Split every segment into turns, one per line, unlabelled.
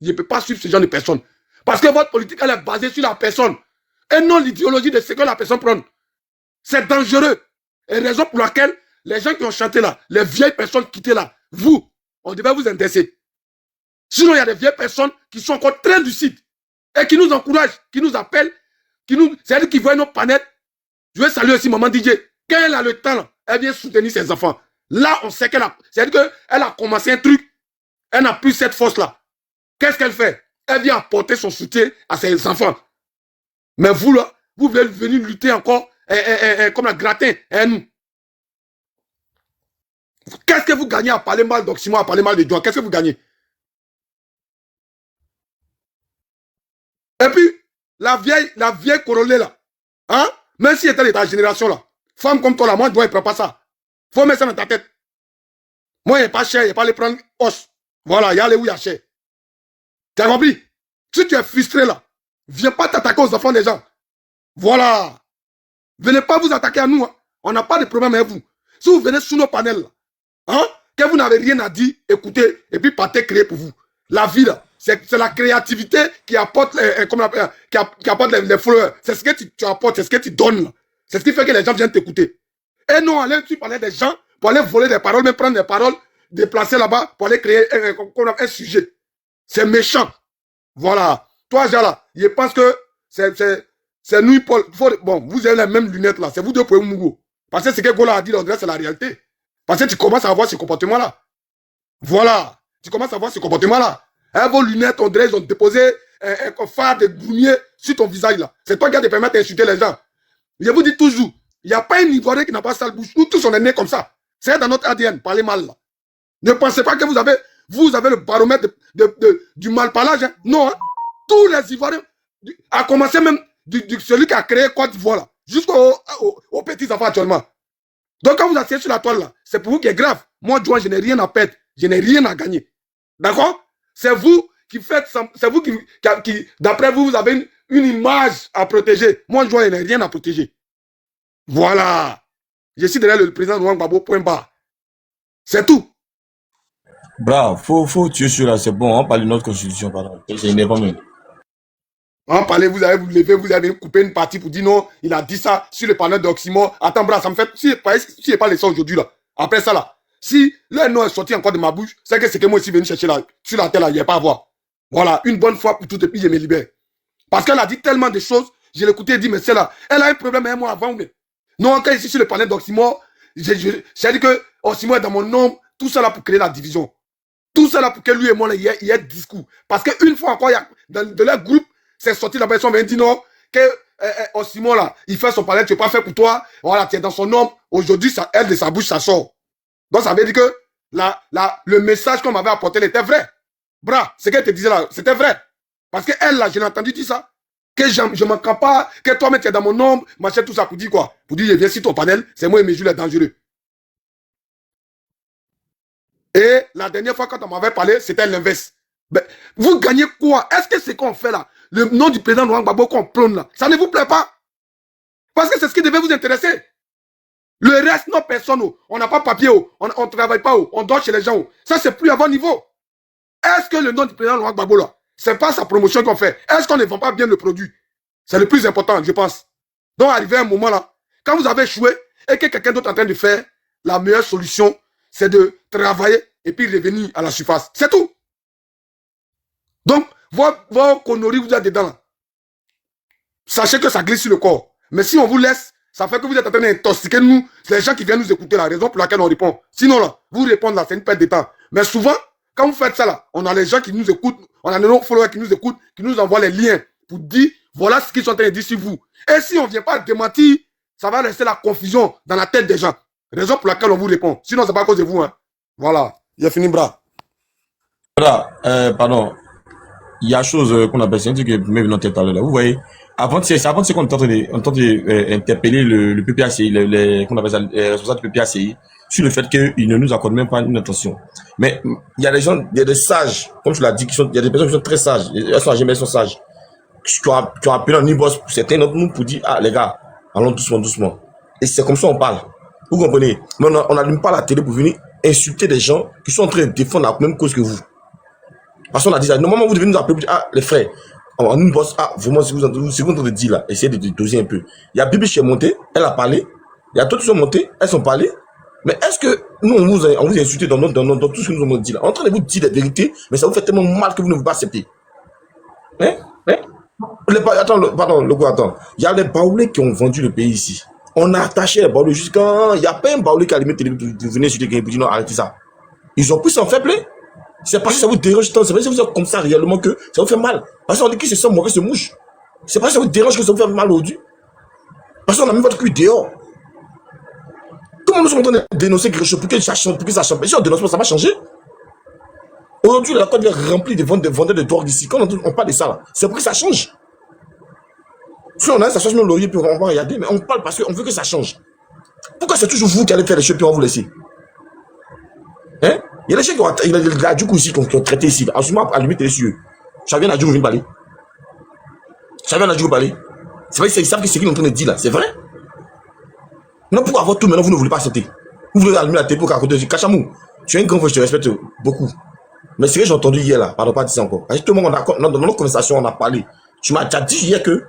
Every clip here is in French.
Je ne peux pas suivre ce genre de personnes. Parce que votre politique, elle est basée sur la personne. Et non l'idéologie de ce que la personne prend. C'est dangereux. Et raison pour laquelle les gens qui ont chanté là, les vieilles personnes qui étaient là, vous, on devait vous intéresser. Sinon, il y a des vieilles personnes qui sont encore très lucides et qui nous encouragent, qui nous appellent, c'est-à-dire qui voient nos panettes. Je vais saluer aussi maman DJ. Quand elle a le temps, là, elle vient soutenir ses enfants. Là, on sait qu'elle a, c'est-à-dire qu'elle a commencé un truc, elle n'a plus cette force-là. Qu'est-ce qu'elle fait? Elle vient apporter son soutien à ses enfants. Mais vous, là, vous voulez venir lutter encore comme la gratin, nous. Qu'est-ce que vous gagnez à parler mal d'Oximo, à parler mal de John? Qu'est-ce que vous gagnez? Et puis, la vieille Corolée là, hein? Même si elle était de ta génération là, femme comme toi là, moi, je ne prends pas ça. Faut mettre ça dans ta tête. Moi, il n'est pas cher, il n'est pas aller prendre os. Voilà, il y a les où il y a cher. Tu as compris? Si tu es frustré là, viens pas t'attaquer aux enfants des gens. Voilà. Venez pas vous attaquer à nous. Hein. On n'a pas de problème avec vous. Si vous venez sous nos panels là, hein, que vous n'avez rien à dire, écoutez, et puis partez créer pour vous. La vie là, c'est la créativité qui apporte, qui apporte les fleurs. C'est ce que tu apportes, c'est ce que tu donnes. C'est ce qui fait que les gens viennent t'écouter. Et non, aller tu parler des gens, pour aller voler des paroles, même prendre des paroles, déplacer là-bas, pour aller créer un sujet. C'est méchant. Voilà. Toi, Jala, je pense que c'est nous, Paul. Bon, vous avez les mêmes lunettes là. C'est vous deux pour Mougo. Parce que ce que Gola a dit, on dirait c'est la réalité. Parce que tu commences à voir ce comportement-là. Voilà. Tu commences à voir ce comportement-là. Hein, vos lunettes, on dirait, ils ont déposé un phare de goumier sur ton visage là. C'est toi qui as te permettre d'insulter les gens. Je vous dis toujours, il n'y a pas un Ivoirien qui n'a pas sale bouche. Nous tous, on est nés comme ça. C'est dans notre ADN, parler mal là. Ne pensez pas que vous avez le baromètre du malparlage. Hein. Non, hein. Tous les Ivoiriens, à commencer même celui qui a créé Côte d'Ivoire là, jusqu'aux petits enfants actuellement. Donc quand vous asseyez sur la toile là, c'est pour vous qui est grave. Moi, Joan, je n'ai rien à perdre, je n'ai rien à gagner. D'accord? C'est vous qui faites, c'est vous qui d'après vous, vous avez une image à protéger. Moi, Joan, je n'ai rien à protéger. Voilà. Je suis derrière le président Laurent Gbagbo, point barre. C'est tout.
Bravo, faut tuer celui-là, c'est bon, on parle de notre constitution, pardon. C'est énervant même.
On parlait, vous avez vous levé, vous avez coupé une partie pour dire non, il a dit ça sur le panel d'Oximo. Attends, bras, ça me fait, si il n'est pas laissé aujourd'hui là, après ça là, si le nom est sorti encore de ma bouche, c'est que c'est que moi aussi venu chercher là, sur la terre là, il n'y a pas à voir. Voilà, une bonne fois pour tout et puis je me libère. Parce qu'elle a dit tellement de choses, je l'écoutais et dit, mais c'est là, elle a un problème avec moi avant, mais non, quand ici sur le panel d'Oximo, j'ai dit que Oximo est dans mon nom, tout ça là pour créer la division. Tout ça là pour que lui et moi, il y ait discours. Parce qu'une fois encore, il y a, dans leur groupe, c'est sorti là-bas, ils sont venus dire non, que Oximo là, il fait son palais, tu n'es pas fait pour toi, voilà, tu es dans son nom. Aujourd'hui, elle de sa bouche, ça sort. Donc ça veut dire que le message qu'on m'avait apporté, il était vrai. Bra, ce qu'elle te disait là, c'était vrai. Parce que elle là, je l'ai entendu dire ça. Que je ne m'en campe pas, que toi-même tu es dans mon nom, machin, tout ça, pour dire quoi? Pour dire, je viens sur ton panel, c'est moi et mes joueurs dangereux. Et la dernière fois, quand on m'avait parlé, c'était l'inverse. Ben, vous gagnez quoi? Est-ce que c'est qu'on fait là? Le nom du président Laurent Gbagbo qu'on prône là, ça ne vous plaît pas? Parce que c'est ce qui devait vous intéresser. Le reste, non, personne, on n'a pas papier, on ne travaille pas, on dort chez les gens. Ça, c'est plus à bon niveau. Est-ce que le nom du président Laurent Gbagbo là, c'est pas sa promotion qu'on fait? Est-ce qu'on ne vend pas bien le produit? C'est le plus important, je pense. Donc, arrivé à un moment là, quand vous avez échoué et que quelqu'un d'autre est en train de faire, la meilleure solution, c'est de travailler et puis revenir à la surface. C'est tout. Donc, vos conneries, vous êtes dedans. Sachez que ça glisse sur le corps. Mais si on vous laisse, ça fait que vous êtes en train d'intoxiquer nous, les gens qui viennent nous écouter, la raison pour laquelle on répond. Sinon, là, vous répondre là, c'est une perte de temps. Mais souvent, quand vous faites ça là, on a les gens qui nous écoutent, on a nos followers qui nous écoutent, qui nous envoient les liens pour dire, voilà ce qu'ils sont en train de dire sur vous. Et si on ne vient pas démentir, ça va rester la confusion dans la tête des gens. Raison pour laquelle on vous répond. Sinon, c'est pas à cause de vous. Hein. Voilà. Il a fini, bras.
Voilà, pardon. Il y a chose qu'on appelle, c'est un truc que même dans tête à l'heure. Vous voyez, avant c'est qu'on est en train d'interpeller le PPACI, qu'on appelle ça, les responsables du PPACI, sur le fait qu'ils ne nous accordent même pas une attention. Mais il y a des gens, il y a des sages, comme tu l'as dit, il y a des personnes qui sont très sages. Elles sont âgées, mais elles sont sages. Tu as appelé un niveau pour certains d'entre nous pour dire, ah les gars, allons doucement, doucement. Et c'est comme ça on parle. Vous comprenez? Mais on n'allume pas la télé pour venir insulter des gens qui sont en train de défendre la même cause que vous. Parce qu'on a dit ça. Normalement, vous devez nous appeler pour dire, ah, les frères, on nous bosse, ah, vraiment, ce que vous êtes en train de dire là, essayez de doser un peu. Il y a Bibi qui est montée, elle a parlé. Il y a d'autres qui sont montés, elles sont parlées. Mais est-ce que nous, on vous a insulté dans tout ce que nous avons dit là? On est en train de vous dire la vérité, mais ça vous fait tellement mal que vous ne voulez pas accepter. Hein? Hein? Pardon, le coup, attends. Il y a les Baoulés qui ont vendu le pays ici. On a attaché les Baoulés jusqu'à. Il n'y a pas un Baoulé qui a limité de venir sur les gars et dire non, arrêtez ça. Ils ont pris ça en faible play. C'est parce que ça vous dérange tant. C'est parce que vous êtes comme ça réellement que ça vous fait mal. Parce qu'on dit que c'est ça, mauvais, se mouche. C'est parce que ça vous dérange que ça vous fait mal aujourd'hui. Parce qu'on a mis votre cul dehors. Comment nous sommes en train de dénoncer quelque chose pour que ça change, Mais si on dénonce pas, ça va changer. Aujourd'hui, la Côte est remplie de vendeurs de drogue ici. Quand on parle de ça, c'est pour que ça change. Si on a ça change nos lauriers, puis on va regarder, mais on parle parce qu'on veut que ça change. Pourquoi c'est toujours vous qui allez faire les choses, puis on va vous laisser? Hein? Il y a des gens qui ont, il y a du coup ici qui ont traité ici. Assumez à la limite, les cieux. Ça vient à Djougou, vient parler. Ça vient à Djougou parler. C'est vrai, ils savent que c'est ce qu'ils sont en train de dire là. C'est vrai? Non, pour avoir tout, maintenant, vous ne voulez pas accepter. Vous voulez allumer la télé pour raconter. Kachamou, tu es un grand frère, je te respecte beaucoup. Mais c'est ce que j'ai entendu hier là, pardon, pas dire ça encore. Tout le monde, dans notre conversation, on a parlé. Tu m'as déjà dit hier que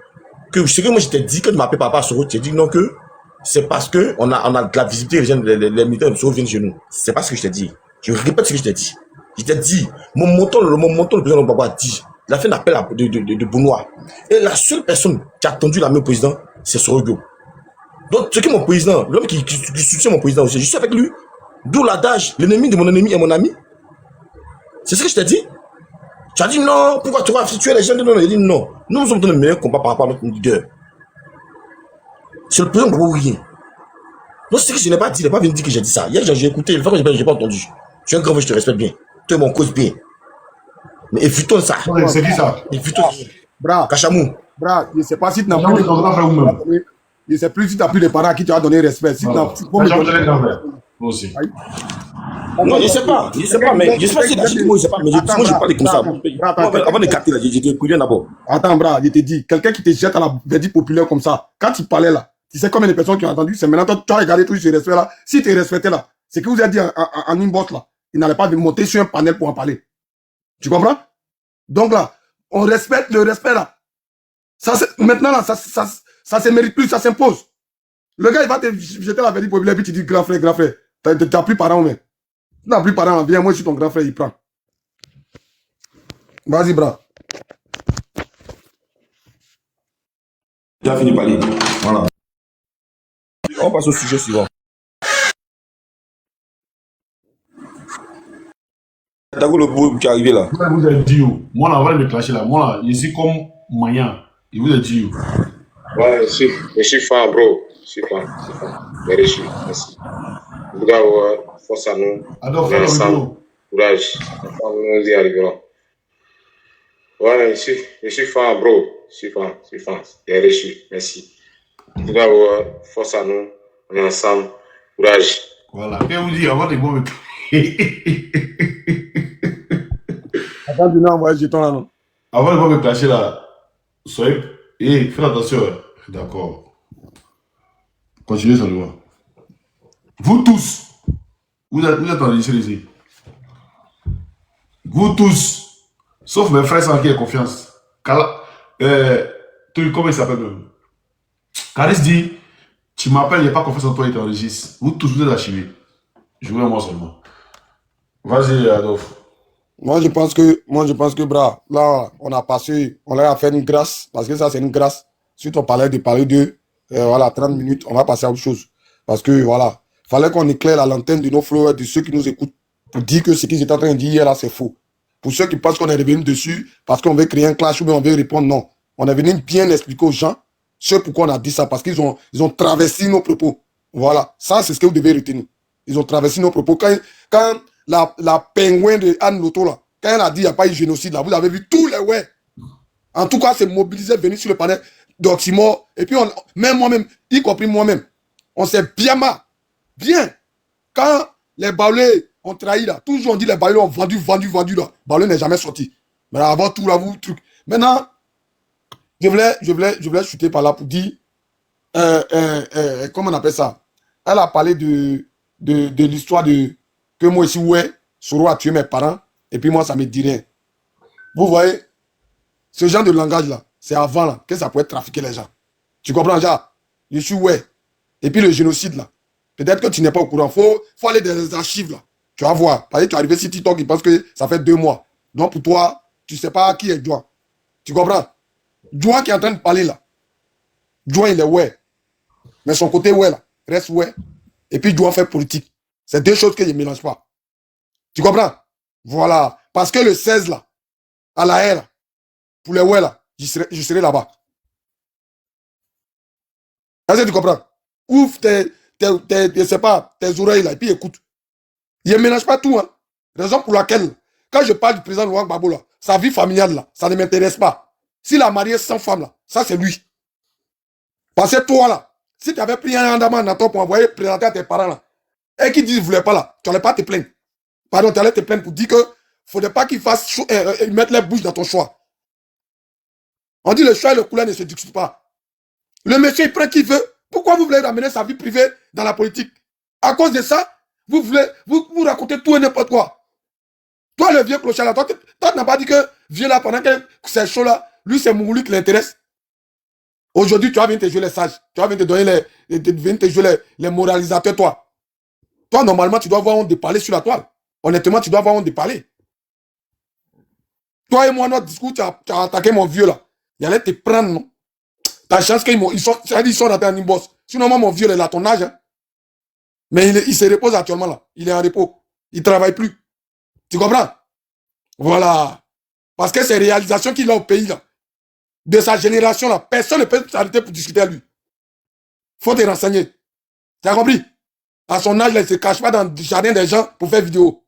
ce que moi je t'ai dit, que tu m'appelles papa sur route, tu as dit non que c'est parce que on a de la visibilité, les militaires de Soro viennent chez nous. C'est pas ce que je t'ai dit. Je répète ce que je t'ai dit. Je t'ai dit, mon montant, le président de Baba a dit, il a fait un appel de Bounois. Et la seule personne qui a attendu la main au président, c'est Sorogo. Donc, ce qui est mon président, l'homme qui soutient mon président aussi, je suis avec lui. D'où l'adage, l'ennemi de mon ennemi est mon ami. C'est ce que je t'ai dit. Tu as dit non, pourquoi tu vas tuer les gens? Non, il a dit non. Nous sommes dans le meilleur combat par rapport à notre leader. C'est le président pour rien. Donc, c'est ce que je n'ai pas dit, il n'a pas venu dire que j'ai dit ça. Hier, j'ai écouté, le fait que je n'ai pas entendu. Tu es un grand frère, je te respecte bien. Tu es mon cause bien. Mais évitons ça.
C'est qui ça?
Évitons ça.
Bra,
Kachamou.
bra, je ne sais pas si tu n'as plus de... Je ne sais plus si tu n'as plus de parents à qui tu as donné respect. Si tu n'as plus...
Moi aussi.
Non, je ne sais pas. Je ne sais pas, mais je ne sais pas si la Chine, moi, je ne sais pas. Mais moi, je parle comme ça. Avant de capter, là, j'étais privé d'abord.
Attends, bra, je te dis, quelqu'un qui te jette à la verdict populaire comme ça, quand tu parlais là, tu sais combien de personnes qui ont entendu, c'est maintenant toi, tu as regardé tout ce respect là. Si tu es respecté là, c'est que vous avez dit en inbox là, il n'allait pas monter sur un panel pour en parler. Tu comprends? Donc là, on respecte le respect là. Ça, maintenant là, ça se mérite plus, ça s'impose. Le gars, il va te jeter la verdict populaire, puis tu dis grand frère, t'as plus parent, mais. Tu n'as plus parent, viens, moi je suis ton grand frère, il prend. Vas-y, bras.
Tu as fini de parler. Voilà. On passe au sujet suivant. T'as vu le bruit qui est arrivé là?
Vous avez dit où? Moi, là, on va me clasher là. Moi, là, je suis comme Mayan. Il vous a dit où?
Ouais, je suis fan, bro. Je suis fan. Merci. En tout cas, force à nous.
Alors,
On est ensemble. Courage. Nous y arriverons. Ouais, je suis fan, bro. Je suis fan. Merci. En tout cas, force à nous. On est ensemble. Courage.
Voilà. Qu'est-ce que vous dites avant de bon.
Attends, tu n'as envoyé jeton là, non?
Avant de me clasher là, soyez. Faites attention. D'accord. Continuez seulement. Vous tous, vous êtes enregistrés ici. Vous tous, sauf mes frères sans qui aient confiance. Comment il s'appelle même? Caris dit, tu m'appelles, il n'y a pas confiance en toi, il t'enregistre. Vous tous, vous êtes archivés. Jouez moi seulement. Vas-y, Adolphe.
Moi, je pense que, bras, là, on leur a fait une grâce, parce que ça, c'est une grâce. Si on parlait de parler de, voilà, 30 minutes, on va passer à autre chose. Parce que, voilà, fallait qu'on éclaire la lanterne de nos followers, de ceux qui nous écoutent, pour dire que ce qu'ils étaient en train de dire hier, là, c'est faux. Pour ceux qui pensent qu'on est revenu dessus, parce qu'on veut créer un clash ou bien on veut répondre, non. On est venu bien expliquer aux gens ce pourquoi on a dit ça, parce qu'ils ont traversé nos propos. Voilà, ça, c'est ce que vous devez retenir. Ils ont traversé nos propos. Quand la pingouin de Anne Loto, là, quand elle a dit qu'il n'y a pas eu génocide, là, vous avez vu tous les ouais. En tout cas, c'est mobilisé, venu sur le panel d'Oxymore. Et puis, même moi-même, y compris moi-même, on s'est bien marre. Bien. Quand les Baoulés ont trahi, là, toujours on dit les Baoulés ont vendu, là. Baoulé n'est jamais sorti. Mais avant tout, là, vous, truc. Maintenant, je voulais chuter par là pour dire, comment on appelle ça? Elle a parlé de l'histoire de que moi ici, ouais, Soro a tué mes parents, et puis moi, ça me dit rien. Vous voyez, ce genre de langage-là, c'est avant là, que ça pouvait trafiquer les gens. Tu comprends, genre, je suis ouais. Et puis le génocide là, peut-être que tu n'es pas au courant. Faut aller dans les archives là. Tu vas voir. Parce que tu es arrivé sur TikTok, il pense que ça fait 2 mois. Donc pour toi, tu ne sais pas qui est Juan. Tu comprends? Juan qui est en train de parler là. Juan, il est ouais. Mais son côté ouais là, reste ouais. Et puis Juan fait politique. C'est 2 choses que je ne mélange pas. Tu comprends? Voilà. Parce que le 16 là, à la haie là, pour les ouais là, je serai là-bas. Est-ce que tu comprends? Ouvre je sais pas, tes oreilles là, et puis écoute. Je ne mélange pas tout. Hein. Raison pour laquelle, quand je parle du président Laurent Gbagbo là, sa vie familiale là, ça ne m'intéresse pas. S'il a marié 100 femmes là, ça c'est lui. Parce que toi là, si tu avais pris un andaman dans ton pour envoyer présenter à tes parents là, et qu'ils disent qu'ils ne voulaient pas là, tu n'allais pas te plaindre. Pardon, tu allais te plaindre pour dire que faudrait pas qu'ils fassent mettre les bouches dans ton choix. On dit le choix et le couleur ne se discutent pas. Le monsieur il prend qui veut. Pourquoi vous voulez ramener sa vie privée dans la politique? À cause de ça, vous racontez tout et n'importe quoi. Toi, le vieux clochard là, toi, tu n'as pas dit que vieux là, pendant que c'est chaud là, lui, c'est Mouloud qui l'intéresse. Aujourd'hui, tu vas venir te jouer les sages. Tu vas venir te donner les moralisateurs, toi. Toi, normalement, tu dois avoir honte de parler sur la toile. Honnêtement, tu dois avoir honte de parler. Toi et moi, notre discours, tu as attaqué mon vieux là. Il allait te prendre, non? Ta chance qu'ils sont dans un imboss. Sinon, moi, mon vieux, il a ton âge. Hein. Mais il se repose actuellement là. Il est en repos. Il ne travaille plus. Tu comprends? Voilà. Parce que ces réalisations qu'il a au pays là, de sa génération là, personne ne peut s'arrêter pour discuter à lui. Faut te renseigner. Tu as compris? À son âge, là, il ne se cache pas dans le jardin des gens pour faire vidéo.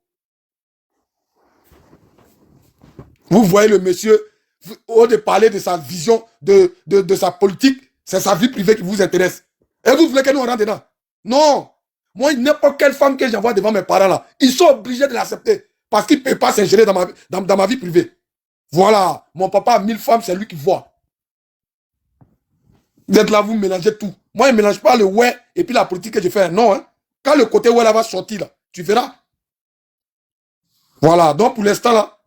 Vous voyez le monsieur, au lieu de parler de sa vision, de sa politique, c'est sa vie privée qui vous intéresse. Et vous voulez que nous rentre dedans? Non. Moi, n'importe quelle femme que j'envoie devant mes parents là, ils sont obligés de l'accepter. Parce qu'ils ne peuvent pas s'ingérer dans ma vie privée. Voilà. Mon papa a 1000 femmes, c'est lui qui voit. Vous êtes là, vous mélangez tout. Moi, je ne mélange pas le ouais et puis la politique que je fais. Non. Hein. Quand le côté ouais là va sortir, là, tu verras. Voilà. Donc, pour l'instant, là,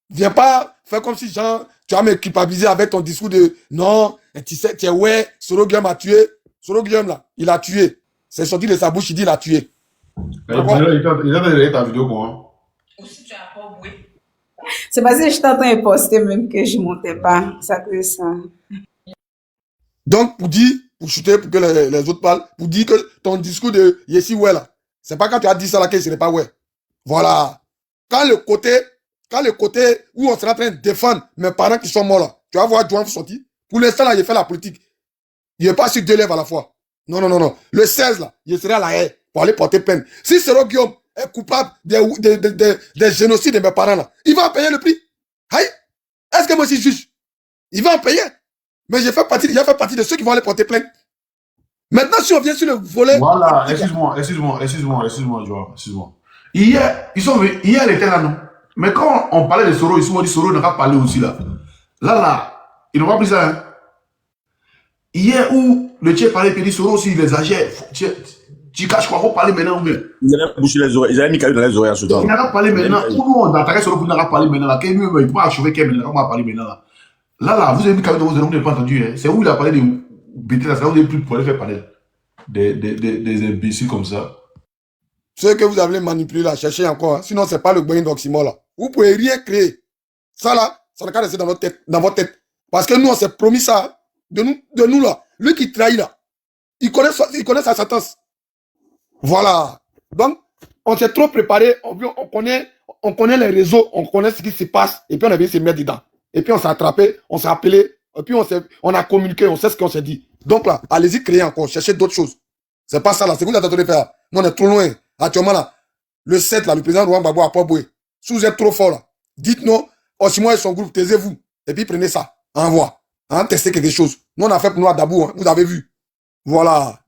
viens pas faire comme si, genre, tu vas me culpabiliser avec ton discours de non, tu sais, tu es ouais, Soro Guillaume a tué. Soro Guillaume, là, il a tué. C'est sorti de sa bouche, il dit il a tué.
Il a donné ta vidéo quoi?
Aussi, tu as pas oublié.
C'est parce que j'étais en train de poster même que je ne montais pas. Ça que ça.
Donc, pour chuter, pour que les autres parlent, pour dire que ton discours de Yessi ouais là, c'est pas quand tu as dit ça là que ce n'est pas ouais. Voilà. Quand le côté où on sera en train de défendre mes parents qui sont morts là, tu vas voir Juan sortir. Pour l'instant là, il fait la politique. Il n'est pas sur 2 lèvres à la fois. Non, non, non, non. Le 16 là, il sera à la haie pour aller porter plainte. Si Soro Guillaume est coupable des génocides de mes parents là, il va en payer le prix. Aïe. Est-ce que moi aussi juge? Il va en payer. Mais il fait partie de ceux qui vont aller porter plainte. Maintenant, si on vient sur le volet...
Voilà, excuse-moi, Joao. Hier, hier, elle était là, non? Mais quand on parlait de Soro, ici, on dit Soro n'a pas parlé aussi là. Là, ils n'ont pas pris ça, hein? Hier, où le tien parlait, puis dit Soro aussi, il exagère. Tu caches quoi? Faut parler maintenant ou bien?
Ils avaient bouché les oreilles, ils avaient mis caillou dans les oreilles à ce temps.
Il n'a pas parlé maintenant. Où nous, on attaquait Soro pour n'a pas parler maintenant là. Il ne peut pas achever Kevin, on va parler maintenant là. Là, vous avez mis caillou dans vos oreilles, vous n'avez pas entendu, hein? C'est où il a parlé de BT là, c'est là où vous n'avez plus pour aller faire parler des imbéciles comme ça.
Ceux que vous avez manipulé là, cherchez encore. Hein. Sinon, ce n'est pas le Boeing d'Oxymore là. Vous ne pouvez rien créer. Ça là, ça n'a qu'à rester dans votre tête. Parce que nous, on s'est promis ça. Hein. De nous là. Lui qui trahit là. Il connaît sa sentence. Voilà. Donc, on s'est trop préparé. On connaît les réseaux. On connaît ce qui se passe. Et puis, on a venu se mettre dedans. Et puis, on s'est attrapé. On s'est appelé. Et puis, on a communiqué. On sait ce qu'on s'est dit. Donc là, allez-y créer encore. Cherchez d'autres choses. C'est pas ça là. C'est vous qui êtes en train de faire. Nous, on est trop loin. Actuellement là, le 7 là, le président Laurent Gbagbo a pas boué. Si vous êtes trop fort là, dites-nous, Osimhen et son groupe, taisez-vous. Et puis prenez ça. Envoie. Hein, testez quelque chose. Nous, on a fait pour nous à Dabou. Hein, vous avez vu. Voilà.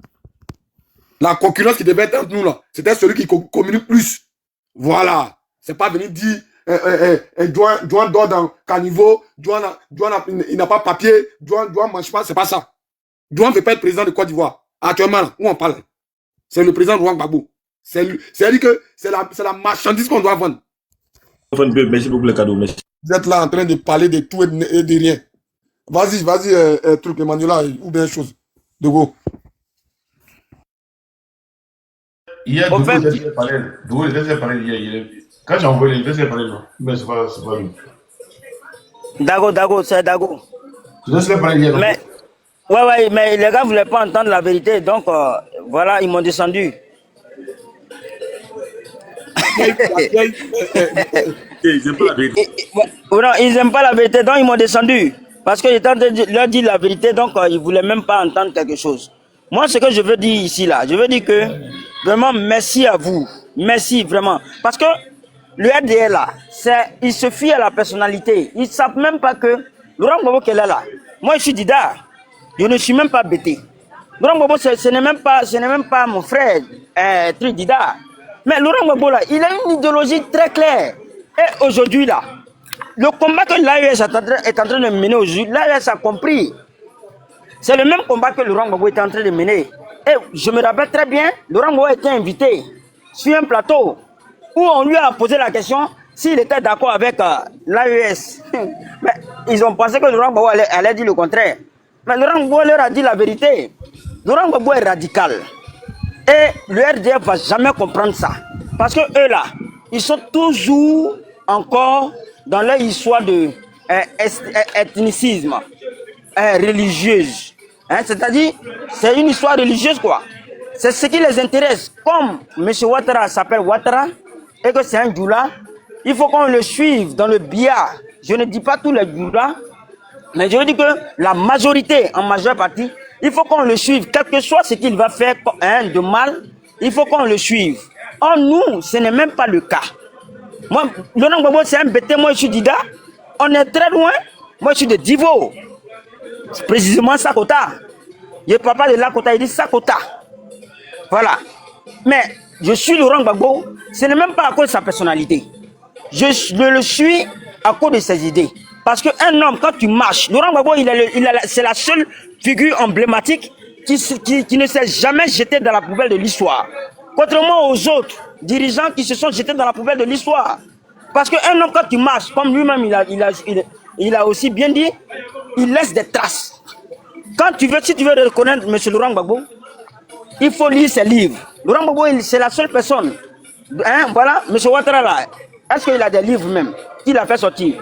La concurrence qui devait être entre nous là, c'était celui qui communique plus. Voilà. C'est pas venir dire Douane dort dans caniveau, Douane il n'a pas papier, Douane mange pas, c'est pas ça. Douane ne veut pas être président de Côte d'Ivoire. Actuellement, là, où on parle, c'est le président Laurent Gbagbo. C'est lui que c'est la marchandise qu'on doit vendre.
Merci beaucoup, le cadeau. Merci.
Vous êtes là en train de parler de tout et de rien. Vas-y, truc, Emmanuela, ou bien chose. De go.
Hier,
Au
Dogo,
fait,
il a déjà parlé hier. Quand j'ai envoyé, il a déjà parlé, non. Mais c'est pas lui.
Dago, c'est Dago.
Je laisse parler hier, non.
Mais, ouais, mais les gars ne voulaient pas entendre la vérité, donc voilà, ils m'ont descendu. Non, ils n'aiment pas la vérité, donc ils m'ont descendu. Parce que j'étais en train de leur dire la vérité, donc ils ne voulaient même pas entendre quelque chose. Moi, ce que je veux dire ici, là, je veux dire que vraiment merci à vous. Merci vraiment. Parce que le RDL, là, il se fie à la personnalité. Ils ne savent même pas que Laurent Gbagbo qui est là. Moi, je suis Dida. Je ne suis même pas bêté. Laurent Gbagbo, ce n'est même pas mon frère, Dida. Mais Laurent Gbagbo, là, il a une idéologie très claire. Et aujourd'hui, là, le combat que l'AES est en train de mener aujourd'hui, l'AES a compris. C'est le même combat que Laurent Gbagbo est en train de mener. Et je me rappelle très bien, Laurent Gbagbo était invité sur un plateau où on lui a posé la question s'il était d'accord avec l'AES. Mais ils ont pensé que Laurent Gbagbo allait dire le contraire. Mais Laurent Gbagbo leur a dit la vérité. Laurent Gbagbo est radical. Et le RDF ne va jamais comprendre ça. Parce que eux là, ils sont toujours encore dans leur histoire de ethnicisme religieuse. C'est-à-dire, c'est une histoire religieuse quoi. C'est ce qui les intéresse. Comme M. Ouattara s'appelle Ouattara et que c'est un Djoula, il faut qu'on le suive dans le biais. Je ne dis pas tous les Djoulas, mais je veux dire que la majorité, en majeure partie, il faut qu'on le suive. Quel que soit ce qu'il va faire de mal, il faut qu'on le suive. En nous, ce n'est même pas le cas. Moi, Laurent Gbagbo, c'est un bêté, moi je suis Dida. On est très loin. Moi je suis de Divo. C'est précisément Sakota. Il ne parle pas de Lakota, il dit Sakota. Voilà. Mais je suis Laurent Gbagbo, ce n'est même pas à cause de sa personnalité. Je le suis à cause de ses idées. Parce qu'un homme, quand tu marches, Laurent Gbagbo, c'est la seule figure emblématique qui ne s'est jamais jeté dans la poubelle de l'histoire. Contrairement aux autres dirigeants qui se sont jetés dans la poubelle de l'histoire. Parce qu'un homme, quand tu marches, comme lui-même il a aussi bien dit, il laisse des traces. Si tu veux reconnaître M. Laurent Gbagbo, il faut lire ses livres. Laurent Gbagbo, c'est la seule personne. Voilà, M. Ouattara là, est-ce qu'il a des livres même qu'il a fait sortir?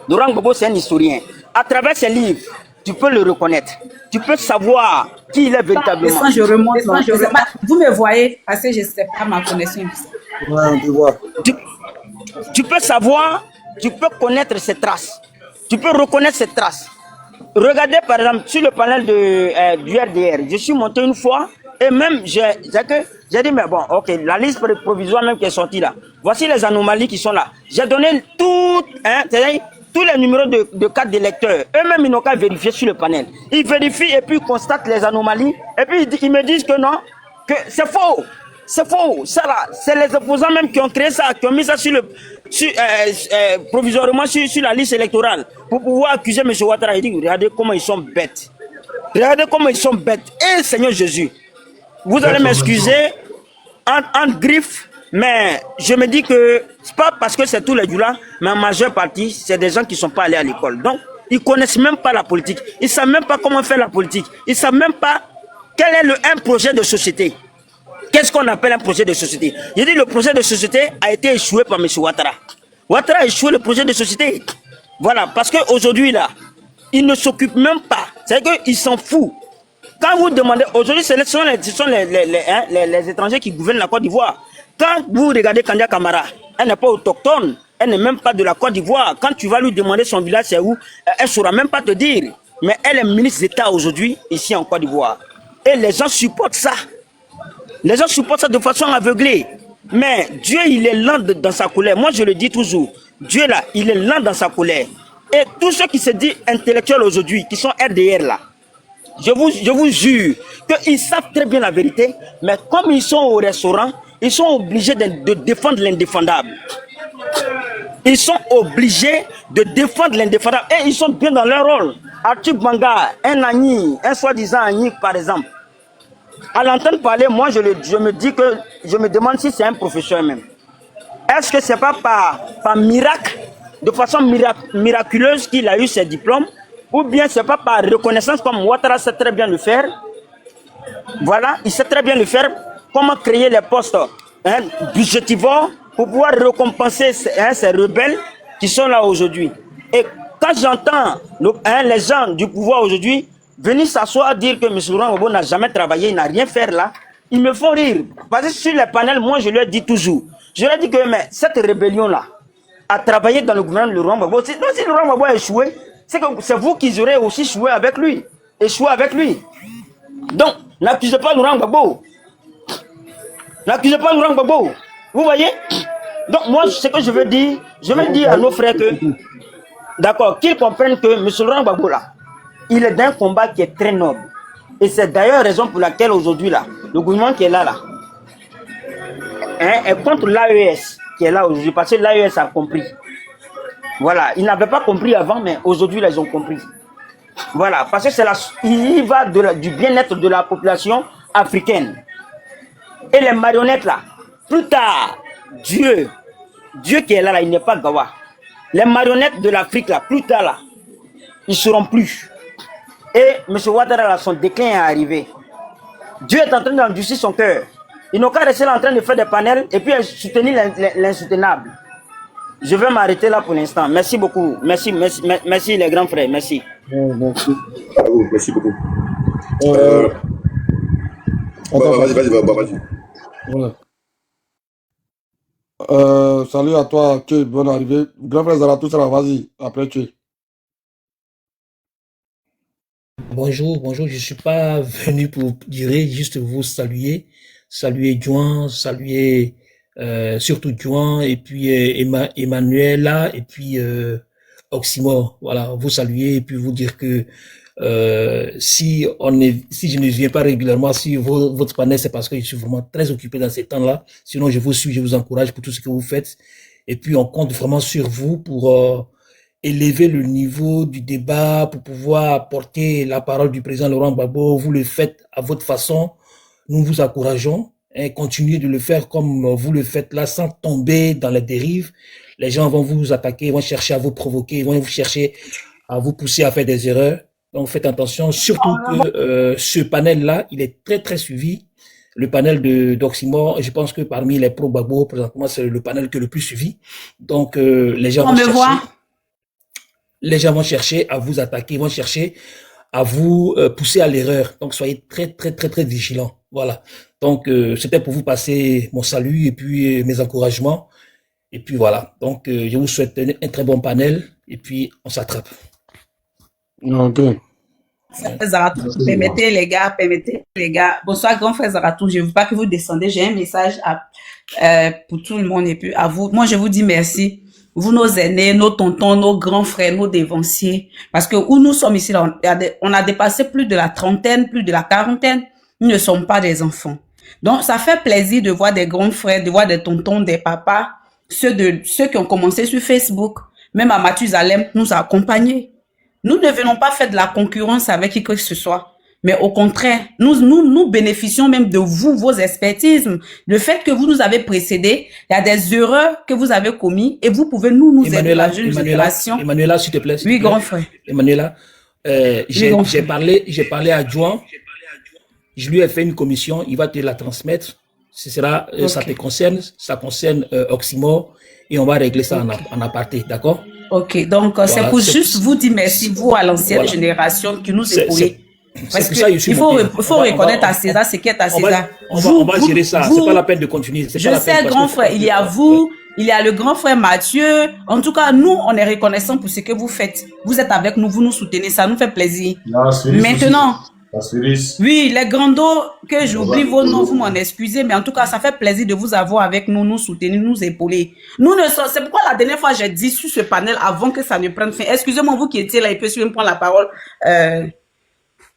Laurent Gbagbo, c'est un historien. À travers ses livres, tu peux le reconnaître. Tu peux savoir qui il est véritablement.
Je remonte. Vous me voyez, parce que je ne sais pas ma connexion.
Ouais, on peut voir.
Tu peux savoir, tu peux connaître ses traces. Tu peux reconnaître ses traces. Regardez par exemple sur le panel du RDR. Je suis monté une fois et même j'ai dit mais bon, ok, la liste provisoire même qui est sortie là. Voici les anomalies qui sont là. J'ai donné tous les numéros de carte d'électeurs. Eux-mêmes, ils n'ont qu'à vérifier sur le panel. Ils vérifient et puis ils constatent les anomalies. Et puis ils me disent que non, que c'est faux. C'est faux. Ça là, c'est les opposants même qui ont créé ça, qui ont mis ça provisoirement sur la liste électorale pour pouvoir accuser M. Ouattara. Il dit, regardez comment ils sont bêtes. Regardez comment ils sont bêtes. Et Seigneur Jésus, vous allez m'excuser en griffe. Mais je me dis que c'est pas parce que c'est tous les Djoula, mais en majeure partie, c'est des gens qui ne sont pas allés à l'école. Donc, ils ne connaissent même pas la politique. Ils ne savent même pas comment faire la politique. Ils ne savent même pas quel est un projet de société. Qu'est-ce qu'on appelle un projet de société? Je dis le projet de société a été échoué par M. Ouattara. Ouattara a échoué le projet de société. Voilà, parce qu'aujourd'hui, là, il ne s'occupe même pas. C'est-à-dire qu'il s'en fout. Quand vous demandez, aujourd'hui, ce sont les étrangers qui gouvernent la Côte d'Ivoire. Quand vous regardez Kandia Camara, elle n'est pas autochtone, elle n'est même pas de la Côte d'Ivoire. Quand tu vas lui demander son village c'est où, elle ne saura même pas te dire. Mais elle est ministre d'État aujourd'hui, ici en Côte d'Ivoire. Et les gens supportent ça. Les gens supportent ça de façon aveuglée. Mais Dieu, il est lent dans sa colère. Moi, je le dis toujours. Dieu, là, il est lent dans sa colère. Et tous ceux qui se disent intellectuels aujourd'hui, qui sont RDR, là, je vous jure qu'ils savent très bien la vérité. Mais comme ils sont au restaurant, ils sont obligés de défendre l'indéfendable. Ils sont obligés de défendre l'indéfendable. Et ils sont bien dans leur rôle. Arthur Banga, un Agni, un soi-disant Agni, par exemple. À l'entendre parler, moi, je me dis que je me demande si c'est un professeur même. Est-ce que c'est pas par miracle de façon miraculeuse qu'il a eu ses diplômes, ou bien c'est pas par reconnaissance comme Ouattara sait très bien le faire. Voilà, il sait très bien le faire, comment créer les postes budgétivores pour pouvoir récompenser ces rebelles qui sont là aujourd'hui. Et quand j'entends les gens du pouvoir aujourd'hui venir s'asseoir dire que M. Laurent Gbagbo n'a jamais travaillé, il n'a rien fait là, ils me font rire. Parce que sur les panels, moi je leur dis toujours, je leur dis que mais cette rébellion-là a travaillé dans le gouvernement de Laurent Gbagbo. Si Laurent Gbagbo a échoué, c'est vous qui aurez aussi échoué avec lui. Donc, n'accusez pas Laurent Gbagbo. N'accusez pas Laurent Gbagbo. Vous voyez? Donc, moi, ce que je veux dire à nos frères que, d'accord, qu'ils comprennent que M. Laurent Gbagbo, là, il est d'un combat qui est très noble. Et c'est d'ailleurs la raison pour laquelle aujourd'hui, là, le gouvernement qui est là, est contre l'AES qui est là aujourd'hui, parce que l'AES a compris. Voilà, ils n'avaient pas compris avant, mais aujourd'hui, là, ils ont compris. Voilà, parce que il y va du bien-être de la population africaine. Et les marionnettes là, plus tard, Dieu qui est là, il n'est pas Gawa. Les marionnettes de l'Afrique là, plus tard là, ils ne seront plus. Et M. Ouattara là, son déclin est arrivé. Dieu est en train d'endurcir son cœur. Ils n'ont qu'à rester là en train de faire des panels et puis soutenir l'insoutenable. Je vais m'arrêter là pour l'instant. Merci beaucoup. Merci les grands frères. Merci.
Merci.
Merci beaucoup.
Vas-y. Voilà. Salut à toi, Tché, bonne arrivée. Grand frère Zarathustra, vas-y, après Tché.
Bonjour, je ne suis pas venu pour durer, juste vous saluer Juan, saluer surtout Juan, et puis Emmanuela, et puis Oxymore, voilà, vous saluer, et puis vous dire que si je ne viens pas régulièrement sur votre panel, c'est parce que je suis vraiment très occupé dans ces temps-là. Sinon, je vous suis, je vous encourage pour tout ce que vous faites. Et puis, on compte vraiment sur vous pour élever le niveau du débat, pour pouvoir porter la parole du président Laurent Gbagbo. Vous le faites à votre façon. Nous vous encourageons. Continuez de le faire comme vous le faites là, sans tomber dans les dérives. Les gens vont vous attaquer, vont chercher à vous provoquer, vont vous chercher à vous pousser à faire des erreurs. Donc faites attention, surtout que ce panel-là, il est très très suivi. Le panel d'Oxymore, je pense que parmi les pro-Gbagbo, présentement, c'est le panel que le plus suivi. Donc les gens vont chercher à vous attaquer, vont chercher à vous pousser à l'erreur. Donc soyez très très très très vigilants. Voilà. Donc c'était pour vous passer mon salut et puis mes encouragements. Et puis voilà. Donc je vous souhaite un très bon panel et puis on s'attrape.
Ok.
Permettez les gars. Bonsoir grand frère Zaratou, je ne veux pas que vous descendez, j'ai un message pour tout le monde et puis à vous. Moi je vous dis merci, vous nos aînés, nos tontons, nos grands frères, nos dévanciers, parce que où nous sommes ici, là, on a dépassé plus de la trentaine, plus de la quarantaine, nous ne sommes pas des enfants. Donc ça fait plaisir de voir des grands frères, de voir des tontons, des papas, ceux qui ont commencé sur Facebook, même à Mathusalem, nous a accompagnés. Nous ne venons pas faire de la concurrence avec qui que ce soit, mais au contraire, nous bénéficions même de vous, vos expertises, le fait que vous nous avez précédés, il y a des erreurs que vous avez commises et vous pouvez nous aider, la jeune génération.
Emmanuela, s'il te plaît.
Oui, grand frère.
Emmanuela, j'ai parlé à Juan, je lui ai fait une commission, il va te la transmettre, ce sera, okay. Ça concerne Oxymore et on va régler ça en aparté, d'accord?
Ok, donc voilà, c'est pour juste vous dire merci, vous à l'ancienne génération qui nous épaulez. Parce qu'il faut reconnaître à César ce qui est à César.
On va gérer ça, c'est pas la peine de continuer.
Je sais, grand frère, il y a vous, il y a le grand frère Mathieu. En tout cas, nous, on est reconnaissants pour ce que vous faites. Vous êtes avec nous, vous nous soutenez, ça nous fait plaisir. Maintenant, oui, les grandos que j'oublie vos noms, vous m'en excusez, mais en tout cas, ça fait plaisir de vous avoir avec nous, nous soutenir, nous épauler. C'est pourquoi la dernière fois, j'ai dit sur ce panel avant que ça ne prenne fin. Excusez-moi, vous qui étiez là, et puis je vais me prendre la parole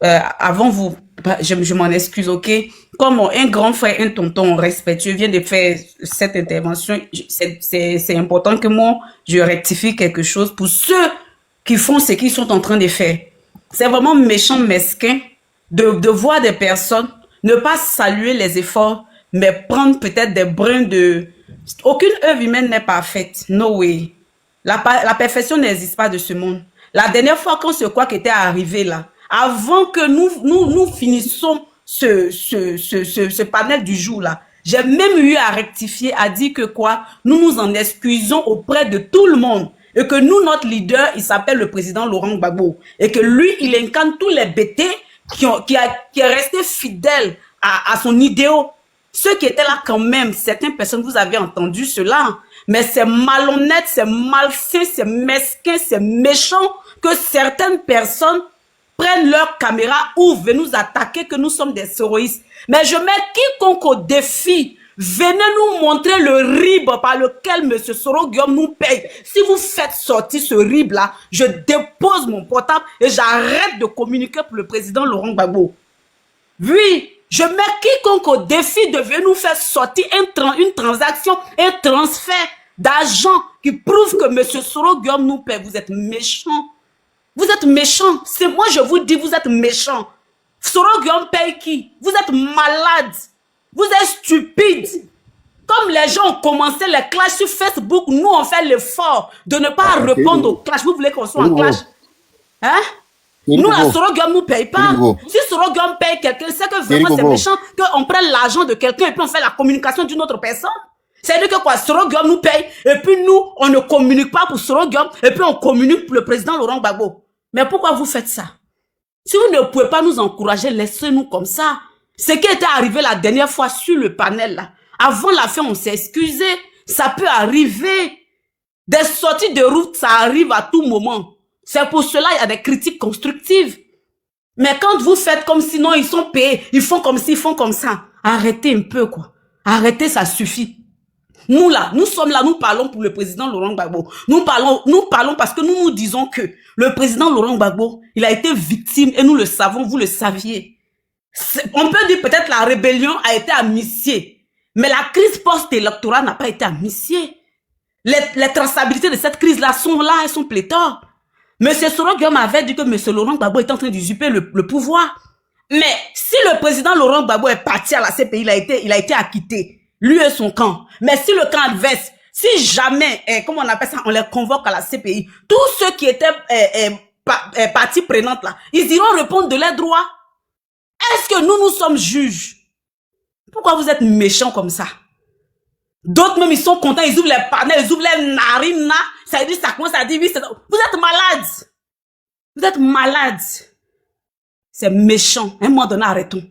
avant vous. Je m'en excuse, ok? Comme un grand frère, un tonton respectueux vient de faire cette intervention, c'est important que moi, je rectifie quelque chose pour ceux qui font ce qu'ils sont en train de faire. C'est vraiment méchant, mesquin de voir des personnes ne pas saluer les efforts, mais prendre peut-être des brins de... Aucune œuvre humaine n'est parfaite. No way. La perfection n'existe pas de ce monde. La dernière fois quand ce quoi qui était arrivé là, avant que nous finissions ce panel du jour là, j'ai même eu à rectifier, à dire que quoi, nous nous en excusons auprès de tout le monde. Et que nous, notre leader, il s'appelle le président Laurent Gbagbo. Et que lui, il incarne tous les bêtés qui est resté fidèle à son idéal. Ceux qui étaient là quand même, certaines personnes, vous avez entendu cela. Mais c'est malhonnête, c'est malsain, c'est mesquin, c'est méchant que certaines personnes prennent leur caméra, ouvrent et nous attaquer que nous sommes des terroristes. Mais je mets quiconque au défi. Venez nous montrer le RIB par lequel M. Soro Guillaume nous paye. Si vous faites sortir ce RIB-là, je dépose mon portable et j'arrête de communiquer pour le président Laurent Gbagbo. Oui, je mets quiconque au défi de venir nous faire sortir une transaction, un transfert d'argent qui prouve que M. Soro Guillaume nous paye. Vous êtes méchant. Vous êtes méchant. C'est moi, je vous dis, vous êtes méchant. Soro Guillaume paye qui? Vous êtes malade. Vous êtes stupide. Comme les gens ont commencé les clashs sur Facebook, nous on fait l'effort de ne pas répondre aux clashs. Vous voulez qu'on soit en clash? Hein? Nous, la Soro Guillaume ne nous paye pas. Si Soro Guillaume paye quelqu'un, c'est que vraiment c'est méchant qu'on prenne l'argent de quelqu'un et puis on fait la communication d'une autre personne. C'est-à-dire que quoi, Soro Guillaume nous paye et puis nous, on ne communique pas pour Soro Guillaume et puis on communique pour le président Laurent Gbagbo. Mais pourquoi vous faites ça? Si vous ne pouvez pas nous encourager, laissez-nous comme ça. Ce qui était arrivé la dernière fois sur le panel, là, avant la fin, on s'est excusé. Ça peut arriver. Des sorties de route, ça arrive à tout moment. C'est pour cela qu'il y a des critiques constructives. Mais quand vous faites comme si non, ils sont payés, ils font comme ci, ils font comme ça. Arrêtez un peu, quoi. Arrêtez, ça suffit. Nous là, nous sommes là, nous parlons pour le président Laurent Gbagbo. Nous parlons parce que nous disons que le président Laurent Gbagbo, il a été victime et nous le savons, vous le saviez. On peut dire peut-être la rébellion a été amnistiée, mais la crise post-électorale n'a pas été amnistiée. Les traçabilités de cette crise-là sont là, elles sont pléthores. M. Soro Guillaume avait dit que M. Laurent Gbagbo est en train d'usurper le pouvoir. Mais si le président Laurent Gbagbo est parti à la CPI, il a été acquitté. Lui et son camp. Mais si le camp adverse, si jamais, comment on appelle ça, on les convoque à la CPI, tous ceux qui étaient parties prenantes là, ils iront répondre de leurs droits. Est-ce que nous sommes juges? Pourquoi vous êtes méchants comme ça? D'autres même, ils sont contents, ils ouvrent les panels, ils ouvrent les narines là. Ça dit, ça commence à dire, oui, vous êtes malades. Vous êtes malades. C'est méchant. À un moment donné, arrêtons.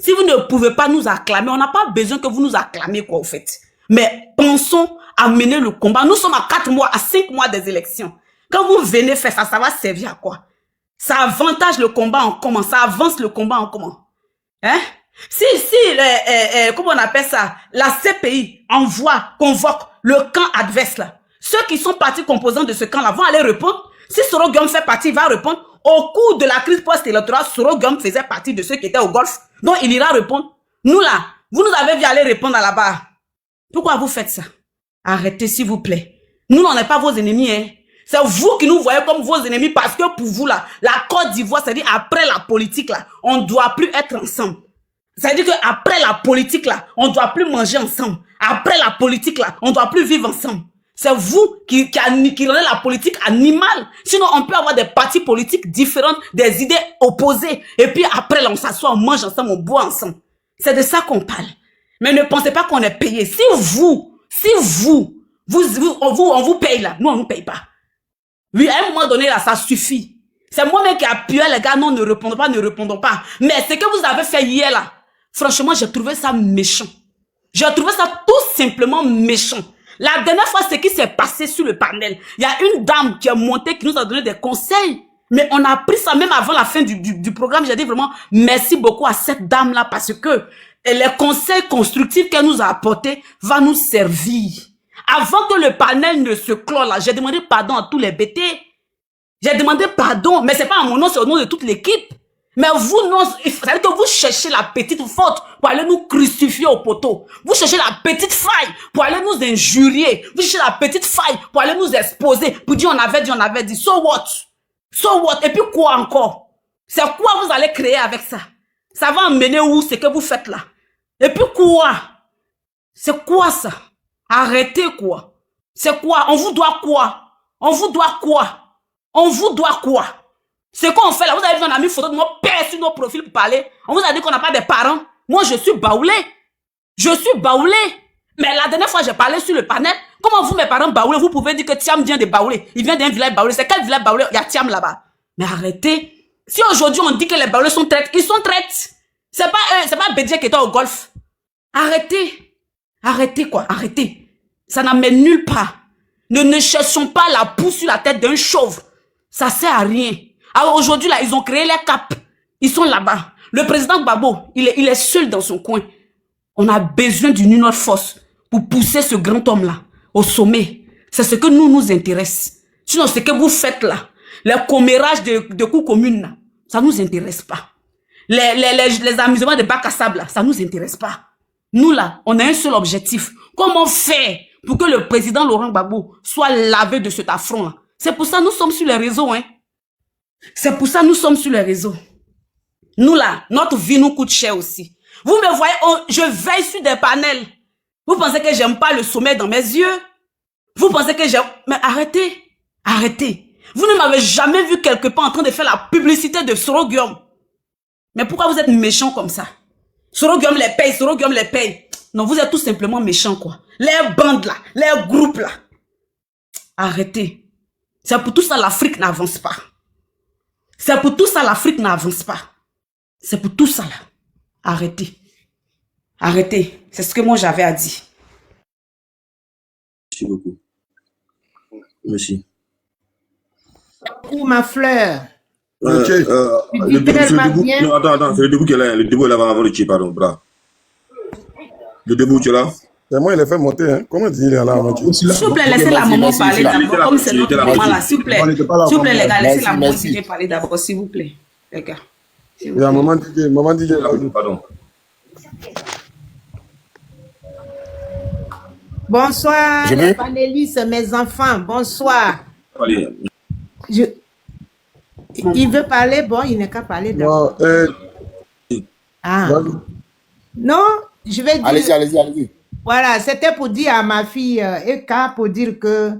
Si vous ne pouvez pas nous acclamer, on n'a pas besoin que vous nous acclamiez, quoi, au fait. Mais pensons à mener le combat. Nous sommes à 4 mois, à 5 mois des élections. Quand vous venez faire ça, ça va servir à quoi? Ça avantage le combat en comment? Ça avance le combat en comment? Hein? Si, comment on appelle ça? La CPI convoque le camp adverse, là. Ceux qui sont partis composants de ce camp-là vont aller répondre. Si Soro Guillaume fait partie, il va répondre. Au cours de la crise post-électorale, Soro Guillaume faisait partie de ceux qui étaient au Golfe. Donc, il ira répondre. Nous, là, vous nous avez vu aller répondre à la barre. Pourquoi vous faites ça? Arrêtez, s'il vous plaît. Nous, on n'est pas vos ennemis, hein. C'est vous qui nous voyez comme vos ennemis parce que pour vous, là, la Côte d'Ivoire, c'est-à-dire après la politique, là, on ne doit plus être ensemble. C'est-à-dire qu'après la politique, là, on ne doit plus manger ensemble. Après la politique, là, on ne doit plus vivre ensemble. C'est vous qui rendez la politique animale. Sinon, on peut avoir des partis politiques différents, des idées opposées. Et puis après, là, on s'assoit, on mange ensemble, on boit ensemble. C'est de ça qu'on parle. Mais ne pensez pas qu'on est payé. Si on vous paye là, nous, on ne nous paye pas. Oui, à un moment donné, là, ça suffit. C'est moi-même qui appuyais les gars, non, ne répondons pas. Mais ce que vous avez fait hier, là, franchement, j'ai trouvé ça méchant. J'ai trouvé ça tout simplement méchant. La dernière fois, ce qui s'est passé sur le panel, il y a une dame qui est montée, qui nous a donné des conseils. Mais on a pris ça même avant la fin du programme. J'ai dit vraiment merci beaucoup à cette dame-là parce que les conseils constructifs qu'elle nous a apportés vont nous servir. Avant que le panel ne se clore là, j'ai demandé pardon à tous les BT. J'ai demandé pardon, mais c'est pas à mon nom, c'est au nom de toute l'équipe. Mais vous, non, c'est-à-dire que vous cherchez la petite faute pour aller nous crucifier au poteau. Vous cherchez la petite faille pour aller nous injurier. Vous cherchez la petite faille pour aller nous exposer, pour dire on avait dit. So what? So what? Et puis quoi encore? C'est quoi vous allez créer avec ça? Ça va emmener où ce que vous faites là? Et puis quoi? C'est quoi ça? Arrêtez quoi? C'est quoi? On vous doit quoi? On vous doit quoi? On vous doit quoi? Ce qu'on fait là, vous avez vu, on a mis photo de nos pères sur nos profils pour parler. On vous a dit qu'on n'a pas de parents. Moi, je suis baoulé. Je suis baoulé. Mais la dernière fois, j'ai parlé sur le panel. Comment vous, mes parents baoulés, vous pouvez dire que Thiam vient de baoulé. Il vient d'un village baoulé. C'est quel village baoulé? Il y a Thiam là-bas. Mais arrêtez. Si aujourd'hui on dit que les baoulés sont traites, ils sont traites. C'est pas Bédier qui était au golf. Arrêtez. Arrêtez quoi, arrêtez. Ça n'amène nulle part. Ne cherchons pas la boue sur la tête d'un chauve. Ça sert à rien. Alors aujourd'hui là, ils ont créé les CAP. Ils sont là-bas. Le président Gbagbo, il est seul dans son coin. On a besoin d'une union force pour pousser ce grand homme-là au sommet. C'est ce que nous intéresse. Sinon, ce que vous faites là, les commérages de coups communes là, ça nous intéresse pas. Les amusements de bac à sable là, ça nous intéresse pas. Nous là, on a un seul objectif. Comment faire pour que le président Laurent Gbagbo soit lavé de cet affront là? C'est pour ça que nous sommes sur les réseaux, hein. C'est pour ça que nous sommes sur les réseaux. Nous là, notre vie nous coûte cher aussi. Vous me voyez, je veille sur des panels. Vous pensez que j'aime pas le sommet dans mes yeux? Vous pensez que j'aime... Mais arrêtez, arrêtez. Vous ne m'avez jamais vu quelque part en train de faire la publicité de Soro Guillaume. Mais pourquoi vous êtes méchants comme ça? Soro Guillaume les paye, Soro Guillaume les paye. Non, vous êtes tout simplement méchants, quoi. Les bandes là, les groupes là. Arrêtez. C'est pour tout ça l'Afrique n'avance pas. C'est pour tout ça l'Afrique n'avance pas. C'est pour tout ça là. Arrêtez. Arrêtez. C'est ce que moi j'avais à dire.
Merci beaucoup. Merci.
Ou ma fleur.
Le debout, non, attends, c'est le debout qui est là. Le debout est là avant le tchip, pardon, bras. Le debout, tu es là?
C'est moi, il a fait monter, hein. Comment il est là avant?
S'il vous plaît, laissez la maman parler d'abord, comme c'est notre moment là. S'il vous plaît, les gars, laissez la maman parler d'abord, s'il vous plaît. Les gars.
Il y a maman DJ.
Pardon.
Bonsoir, les panélistes, mes enfants. Bonsoir.
Allez.
Il veut parler, bon, il n'est qu'à parler d'abord. Non, je vais dire...
Allez-y.
Voilà, c'était pour dire à ma fille Eka, pour dire que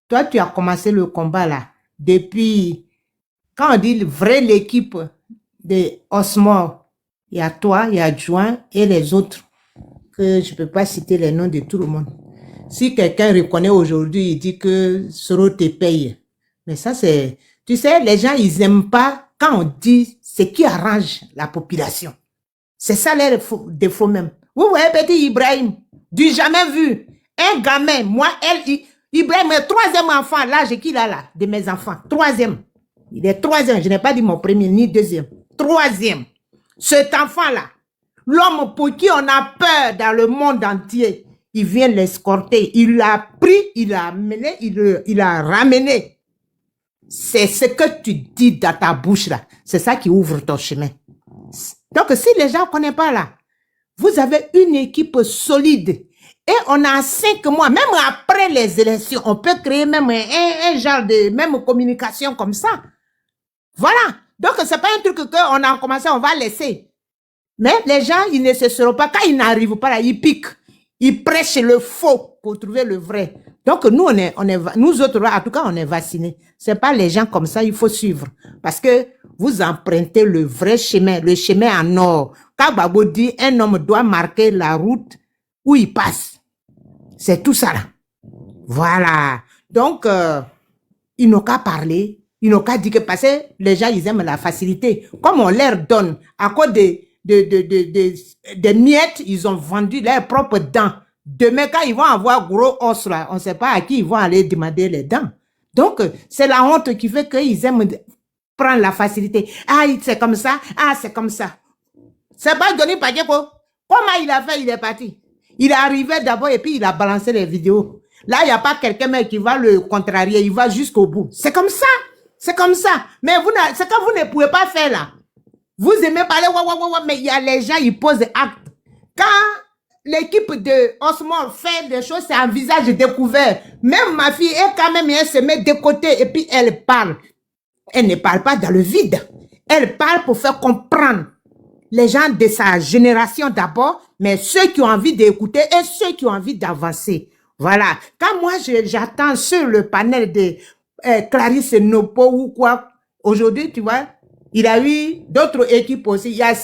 toi, tu as commencé le combat là. Depuis, quand on dit l'équipe de Osmore, il y a toi, il y a Juin et les autres, que je ne peux pas citer les noms de tout le monde. Si quelqu'un reconnaît aujourd'hui, il dit que Soro te paye. Mais ça, c'est... Tu sais, les gens, ils n'aiment pas quand on dit ce qui arrange la population. C'est ça leur défaut même. Vous voyez, petit Ibrahim, du jamais vu. Un gamin, moi, Ibrahim, est troisième enfant, l'âge qu'il a là, de mes enfants. Troisième. Il est troisième, je n'ai pas dit mon premier ni deuxième. Troisième. Cet enfant-là, l'homme pour qui on a peur dans le monde entier, il vient l'escorter. Il l'a pris, il l'a amené, il l'a ramené. C'est ce que tu dis dans ta bouche là. C'est ça qui ouvre ton chemin. Donc, si les gens ne connaissent pas là, vous avez une équipe solide. Et on a 5 mois, même après les élections, on peut créer même un genre de même communication comme ça. Voilà. Donc, c'est pas un truc qu'on a commencé, on va laisser. Mais les gens, ils ne se seront pas. Quand ils n'arrivent pas là, ils piquent. Ils prêchent le faux pour trouver le vrai. Donc, nous, nous autres, en tout cas, on est vaccinés. C'est pas les gens comme ça, il faut suivre. Parce que vous empruntez le vrai chemin, le chemin en or. Quand Gbagbo dit, un homme doit marquer la route où il passe. C'est tout ça là. Voilà. Donc, ils n'ont qu'à parler. Ils n'ont qu'à dire que parce que les gens, ils aiment la facilité. Comme on leur donne, à cause des miettes, ils ont vendu leurs propres dents. Demain, quand ils vont avoir gros os là, on ne sait pas à qui ils vont aller demander les dents. Donc, c'est la honte qui fait qu'ils aiment prendre la facilité. Ah, c'est comme ça. Ah, c'est comme ça. C'est pas Denis Padjeko. Comment il a fait, il est parti. Il est arrivé d'abord et puis il a balancé les vidéos. Là, il n'y a pas quelqu'un qui va le contrarier. Il va jusqu'au bout. C'est comme ça. C'est comme ça. Mais c'est que vous ne pouvez pas faire là. Vous aimez parler, mais il y a les gens, ils posent des actes. Quand l'équipe de Osmore fait des choses, c'est un visage découvert. Même ma fille, elle se met de côté et puis elle parle. Elle ne parle pas dans le vide. Elle parle pour faire comprendre les gens de sa génération d'abord, mais ceux qui ont envie d'écouter et ceux qui ont envie d'avancer. Voilà. Quand moi, j'attends sur le panel de Clarisse Nopo ou quoi, aujourd'hui, tu vois, il a eu d'autres équipes aussi. Il y a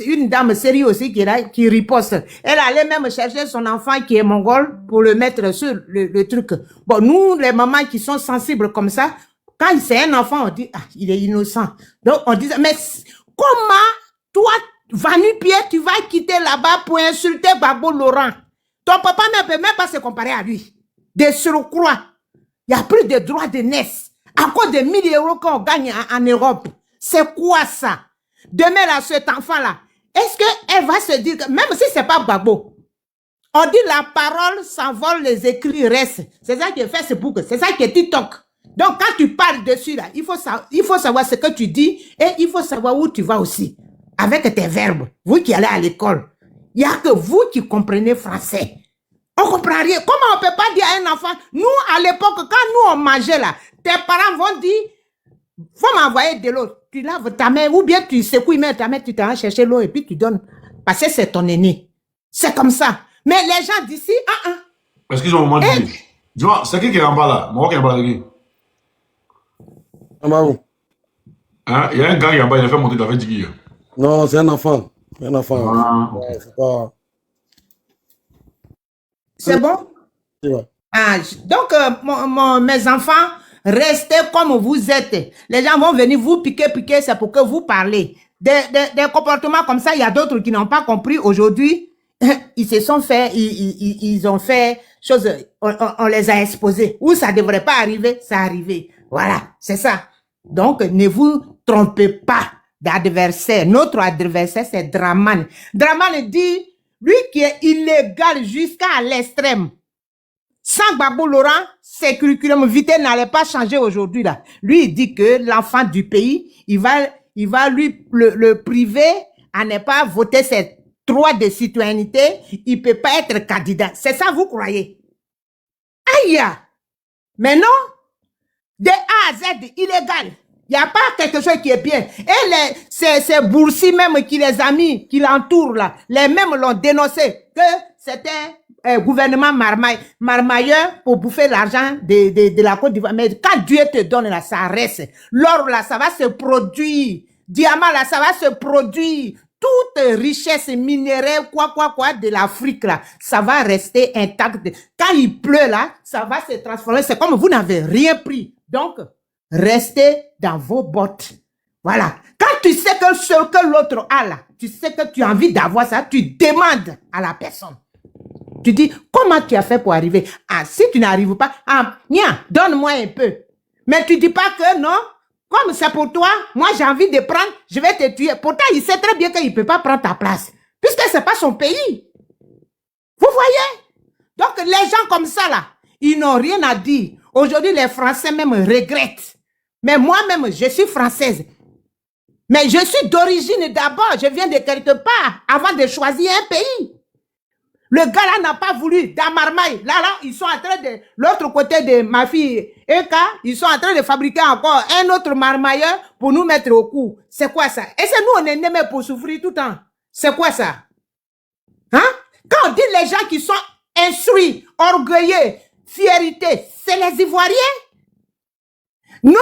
une dame série aussi qui est là, qui riposte. Elle allait même chercher son enfant qui est mongol pour le mettre sur le truc. Bon, nous, les mamans qui sont sensibles comme ça, quand c'est un enfant, on dit, ah, il est innocent. Donc, on dit, mais comment, toi, Va-nu-Pied, tu vas quitter là-bas pour insulter Gbagbo Laurent? Ton papa ne peut même pas se comparer à lui. De surcroît, il n'y a plus de droits de naissance. À cause des 1000 € qu'on gagne en Europe. C'est quoi ça? Demain, là, cet enfant-là, est-ce qu'elle va se dire, que, même si ce n'est pas Gbagbo, on dit la parole s'envole, les écrits restent. C'est ça qui est Facebook, c'est ça qui est TikTok. Donc, quand tu parles dessus, là, il faut savoir ce que tu dis et il faut savoir où tu vas aussi. Avec tes verbes. Vous qui allez à l'école, il n'y a que vous qui comprenez français. On ne comprend rien. Comment on ne peut pas dire à un enfant, nous, à l'époque, quand nous, on mangeait là, tes parents vont dire, faut m'envoyer de l'eau. Tu laves ta main, ou bien tu secoues même ta main, tu t'en vas chercher l'eau et puis tu donnes. Parce que c'est ton aîné. C'est comme ça. Mais les gens d'ici,
Excuse-moi, moi, dis-moi, c'est qui est en bas là? Moi qui est en bas là.
En bas où?
Hein? Il y a un gars qui est en bas, il a fait monter, il a fait 10 guillemets.
Non, c'est un enfant. Un enfant.
Ah.
C'est pas...
C'est bon?
C'est vrai.
Ah, donc, mes enfants, restez comme vous êtes. Les gens vont venir vous piquer, c'est pour que vous parlez. Des comportements comme ça, il y a d'autres qui n'ont pas compris aujourd'hui. Ils se sont fait, ils ont fait choses, on les a exposés. Où ça ne devrait pas arriver, ça arrivé. Voilà, c'est ça. Donc, ne vous trompez pas d'adversaire. Notre adversaire, c'est Dramane. Dramane dit, lui qui est illégal jusqu'à l'extrême. Sans Gbagbo Laurent, ses curriculum vitae n'allait pas changer aujourd'hui là. Lui, il dit que l'enfant du pays, il va lui le priver à ne pas voter ses droits de citoyenneté. Il peut pas être candidat. C'est ça, vous croyez? Aïe! Mais non, de A à Z, illégal. Il n'y a pas quelque chose qui est bien. Et ces boursiers même qui les amis, qui l'entourent là, les mêmes l'ont dénoncé que c'était gouvernement marmailleur pour bouffer l'argent de la Côte d'Ivoire. Mais quand Dieu te donne là, ça reste. L'or là, ça va se produire. Diamant là, ça va se produire. Toute richesse minérale, quoi, de l'Afrique là, ça va rester intact. Quand il pleut là, ça va se transformer. C'est comme vous n'avez rien pris. Donc, restez dans vos bottes. Voilà. Quand tu sais que ce que l'autre a là, tu sais que tu as envie d'avoir ça, tu demandes à la personne. Tu dis, comment tu as fait pour arriver? Ah, si tu n'arrives pas, donne-moi un peu. Mais tu dis pas que non, comme c'est pour toi, moi j'ai envie de prendre, je vais te tuer. Pourtant, il sait très bien qu'il ne peut pas prendre ta place. Puisque ce n'est pas son pays. Vous voyez? Donc, les gens comme ça là, ils n'ont rien à dire. Aujourd'hui, les Français même regrettent. Mais moi-même, je suis française. Mais je suis d'origine d'abord. Je viens de quelque part avant de choisir un pays. Le gars là n'a pas voulu. Dans Marmaille, là, ils sont en train de... L'autre côté de ma fille, Eka, ils sont en train de fabriquer encore un autre marmailleur pour nous mettre au cou. C'est quoi ça? Et c'est nous, on est nés pour souffrir tout le temps. C'est quoi ça? Hein? Quand on dit les gens qui sont instruits, orgueilleux, fierté, c'est les Ivoiriens. Nos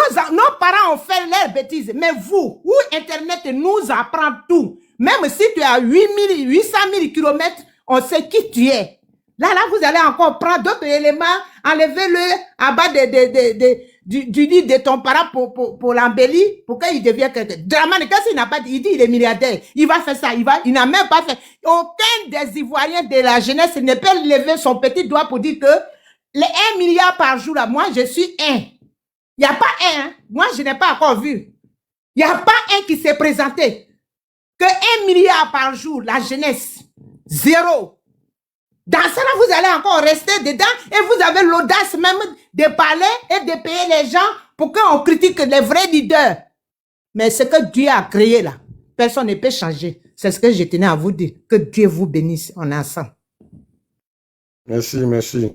parents ont fait leurs bêtises, mais vous, où Internet nous apprend tout, même si tu as 800 000 kilomètres, on sait qui tu es. Là, vous allez encore prendre d'autres éléments, enlever-le à bas du lit de ton parent pour l'embellir, pour qu'il devienne quelqu'un. Dramane, qu'est-ce qu'il n'a pas dit? Il dit il est milliardaire. Il va faire ça. Il n'a même pas fait. Aucun des Ivoiriens de la jeunesse ne peut lever son petit doigt pour dire que les 1 milliard par jour, là, moi, je suis un. Il n'y a pas un. Hein? Moi, je n'ai pas encore vu. Il n'y a pas un qui s'est présenté. Que 1 milliard par jour, la jeunesse. 0. Dans ça, là, vous allez encore rester dedans et vous avez l'audace même de parler et de payer les gens pour qu'on critique les vrais leaders. Mais ce que Dieu a créé là, personne ne peut changer. C'est ce que je tenais à vous dire. Que Dieu vous bénisse en ensemble.
Merci.
Merci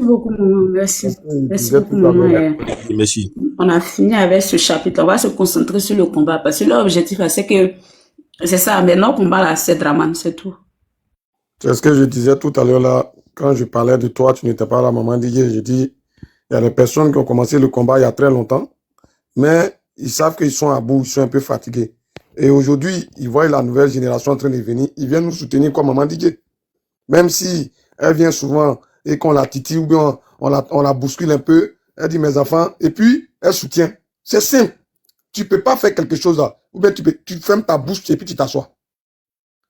beaucoup, maman. Merci beaucoup, maman.
Merci.
On a fini avec ce chapitre. On va se concentrer sur le combat parce que l'objectif, c'est que c'est ça. Mais notre combat là, c'est Dramane, c'est tout.
C'est ce que je disais tout à l'heure là. quand je parlais de toi, tu n'étais pas là, maman Didier. Je dis, il y a des personnes qui ont commencé le combat il y a très longtemps, mais ils savent qu'ils sont à bout, ils sont un peu fatigués. Et aujourd'hui, ils voient la nouvelle génération en train de venir. Ils viennent nous soutenir comme maman Didier. Même si elle vient souvent et qu'on la titille ou bien on la bouscule un peu, elle dit mes enfants, et puis elle soutient. C'est simple. Tu peux pas faire quelque chose là. Ou bien tu fermes ta bouche et puis tu t'assois.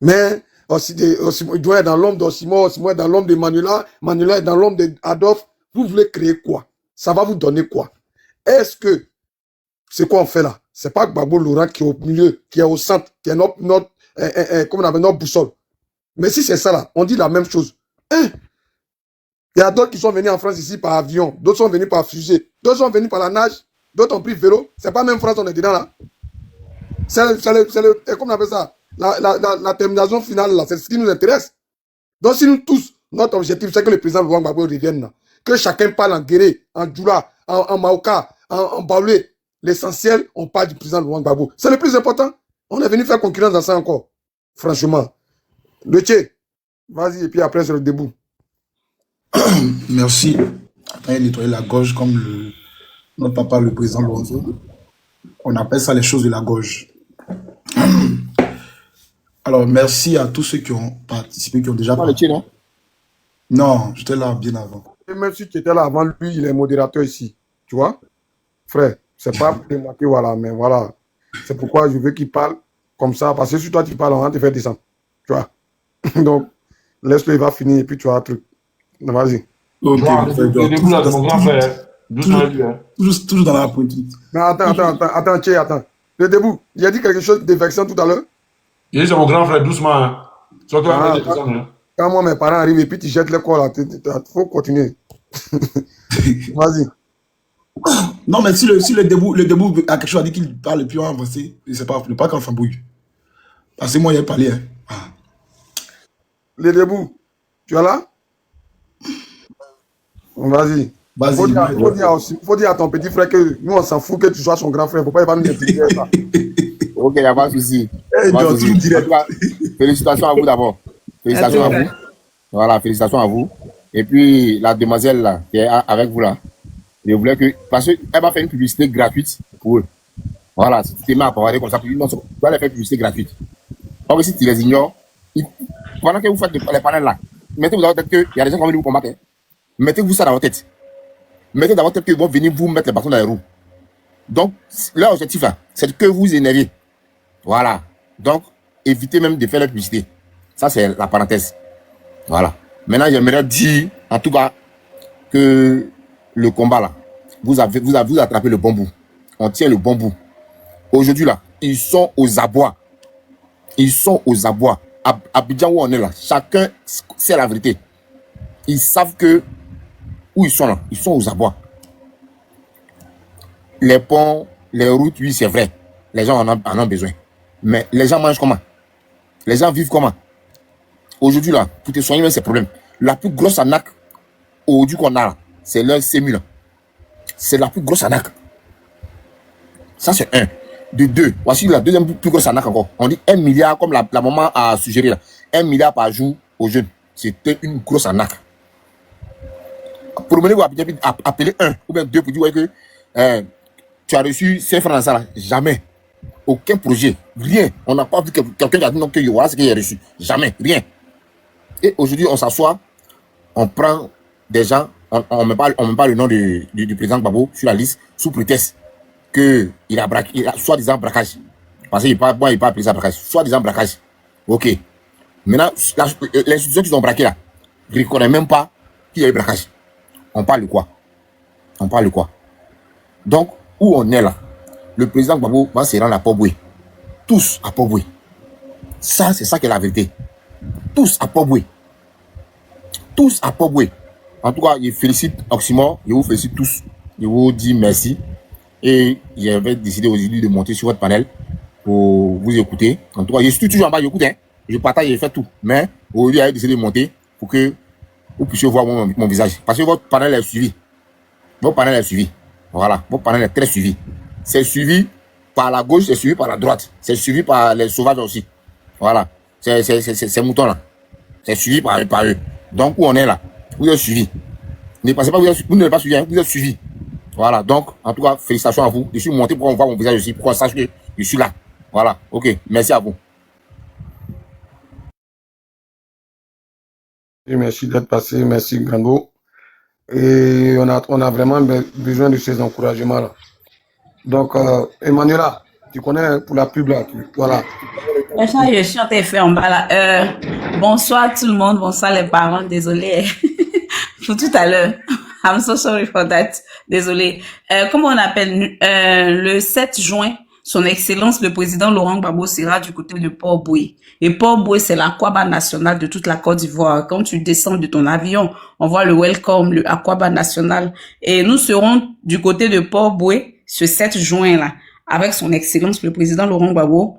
Mais il doit être dans l'ombre d'Osimo, Osimo est dans l'ombre de Manuela, Manuela est dans l'ombre d'Adolphe. Vous voulez créer quoi? Ça va vous donner quoi? Est-ce que c'est quoi on fait là? C'est pas Gbagbo Laurent qui est au milieu, qui est au centre, qui est notre comment on appelle, notre boussole. Mais si c'est ça là, on dit la même chose. Hein? Il y a d'autres qui sont venus en France ici par avion, d'autres sont venus par fusée, d'autres sont venus par la nage, d'autres ont pris vélo. C'est pas même France, on est dedans là. Comment on appelle ça? La termination finale là, c'est ce qui nous intéresse. Donc si nous tous, notre objectif, c'est que le président Laurent Gbagbo revienne là. Que chacun parle en Guéré, en Djoula, en Maoka, en Baoulé. L'essentiel, on parle du président Laurent Gbagbo. C'est le plus important. On est venu faire concurrence dans ça encore. Franchement. Le Tché, vas-y, et puis après sur le debout.
Merci. Après, nettoyer la gorge comme notre papa, le président Lorenzo. On appelle ça les choses de la gorge. Alors, merci à tous ceux qui ont participé, qui ont déjà parlé. Non, j'étais là bien avant.
Et même si tu étais là avant lui, il est modérateur ici. Tu vois? Frère, c'est pas pour te moquer, voilà, mais voilà. C'est pourquoi je veux qu'il parle comme ça, parce que si toi tu parles, on va te faire descendre. Tu vois? Donc, laisse-le, il va finir, et puis tu as un truc. Vas-y.
Ok, debout là, mon grand frère.
Toujours dans la pointe.
Mais attends. Le debout, il a dit quelque chose de vexant tout à l'heure.
Il dit, c'est mon grand frère, doucement.
Quand moi, mes parents arrivent et puis tu jettes les corps là, il faut continuer. Vas-y.
Non, mais si le debout a quelque chose à dire qu'il parle et puis on va avancer, c'est pas qu'en fambouille. Parce que moi, il a parlé. Hein.
Le debout, tu es là? Vas-y. Faut dire à ton petit frère que nous, on s'en fout que tu sois son grand frère. Faut pas nous intimider ça.
Ok, il n'y a pas de souci. Félicitations à vous d'abord. Félicitations à vous. Voilà, félicitations à vous. Et puis, la demoiselle là, qui est avec vous là, je voulais que. Parce qu'elle va faire une publicité gratuite pour eux. Voilà, si tu t'es mis à parler comme ça, tu vas leur faire une publicité gratuite. Or, si tu les ignores, pendant que vous faites les panels là, mettez-vous dans votre tête qu'il y a des gens qui vont venir vous combattre. Mettez-vous ça dans votre tête. Mettez dans votre tête qu'ils vont venir vous mettre les bâtons dans les roues. Donc, leur objectif là, c'est que vous énervez. Voilà. Donc, évitez même de faire la publicité. Ça, c'est la parenthèse. Voilà. Maintenant, j'aimerais dire, en tout cas, que le combat là, vous attrapez le bon bout. On tient le bon bout. Aujourd'hui là, ils sont aux abois. Ils sont aux abois. À Abidjan où on est là, chacun sait la vérité. Ils savent que où ils sont là, ils sont aux abois. Les ponts, les routes, oui, c'est vrai. Les gens en ont besoin. Mais les gens mangent comment? Les gens vivent comment? Aujourd'hui là, pour te soigner même ces problèmes. La plus grosse arnaque aujourd'hui qu'on a là, c'est leur CEMU là. C'est la plus grosse arnaque. Ça c'est un. De deux, voici la deuxième plus grosse arnaque encore. On dit 1 milliard, comme la maman a suggéré là. 1 milliard par jour aux jeunes. C'était une grosse arnaque. Promenez-vous à appeler 1 ou bien 2 pour dire ouais, que tu as reçu 5 francs dans ça là. Jamais. Aucun projet. Rien. On n'a pas vu quelqu'un qui a dit non, que voilà ce qu'il a reçu. Jamais. Rien. Et aujourd'hui, on s'assoit, on prend des gens, on met pas le nom du président Gbagbo sur la liste sous prétexte qu'il a braqué, soi-disant braquage. Parce qu'il n'est pas appelé ça braquage. Soi-disant braquage. Ok. Maintenant, les institutions qui ont braqué là, ne reconnaissent même pas qu'il y a eu braquage. On parle de quoi? On parle de quoi? Donc, où on est là, le président Gbagbo va se rendre à Port-Boué. Tous à Port-Boué. Ça, c'est ça qui est la vérité. Tous à Port-Boué. Tous à Port-Boué. En tout cas, je félicite Oxymore, je vous félicite tous. Je vous dis merci. Et j'avais décidé aujourd'hui de monter sur votre panel pour vous écouter. En tout cas, je suis toujours en bas, j'écoute. Hein. Je partage, je fais tout. Mais aujourd'hui, j'ai décidé de monter pour que vous puissiez voir mon visage. Parce que votre panel est suivi. Votre panel est suivi. Voilà, votre panel est très suivi. C'est suivi par la gauche, c'est suivi par la droite. C'est suivi par les sauvages aussi. Voilà. Ces moutons-là. C'est suivi par eux. Donc, où on est là? vous êtes suivi. Ne pensez pas que vous n'êtes pas suivi, hein, vous êtes suivi. Voilà, donc, en tout cas, félicitations à vous. Je suis monté pour qu'on voit mon visage aussi, pour qu'on sache que je suis là. Voilà, ok, merci à vous.
Et merci d'être passé, merci Grango. Et on a vraiment besoin de ces encouragements-là. Donc, Emmanuela, tu connais pour la pub là, voilà.
Je suis en train de faire en bas là. Bonsoir tout le monde, bonsoir les parents, désolé pour tout à l'heure. I'm so sorry for that. Désolé. Comment on appelle le 7 juin, son Excellence le président Laurent Gbagbo sera du côté de Port-Boué. Et Port-Boué, c'est l'Aquaba national de toute la Côte d'Ivoire. Quand tu descends de ton avion, on voit le welcome, le Aquaba national. Et nous serons du côté de Port-Boué ce 7 juin là, avec son Excellence le président Laurent Gbagbo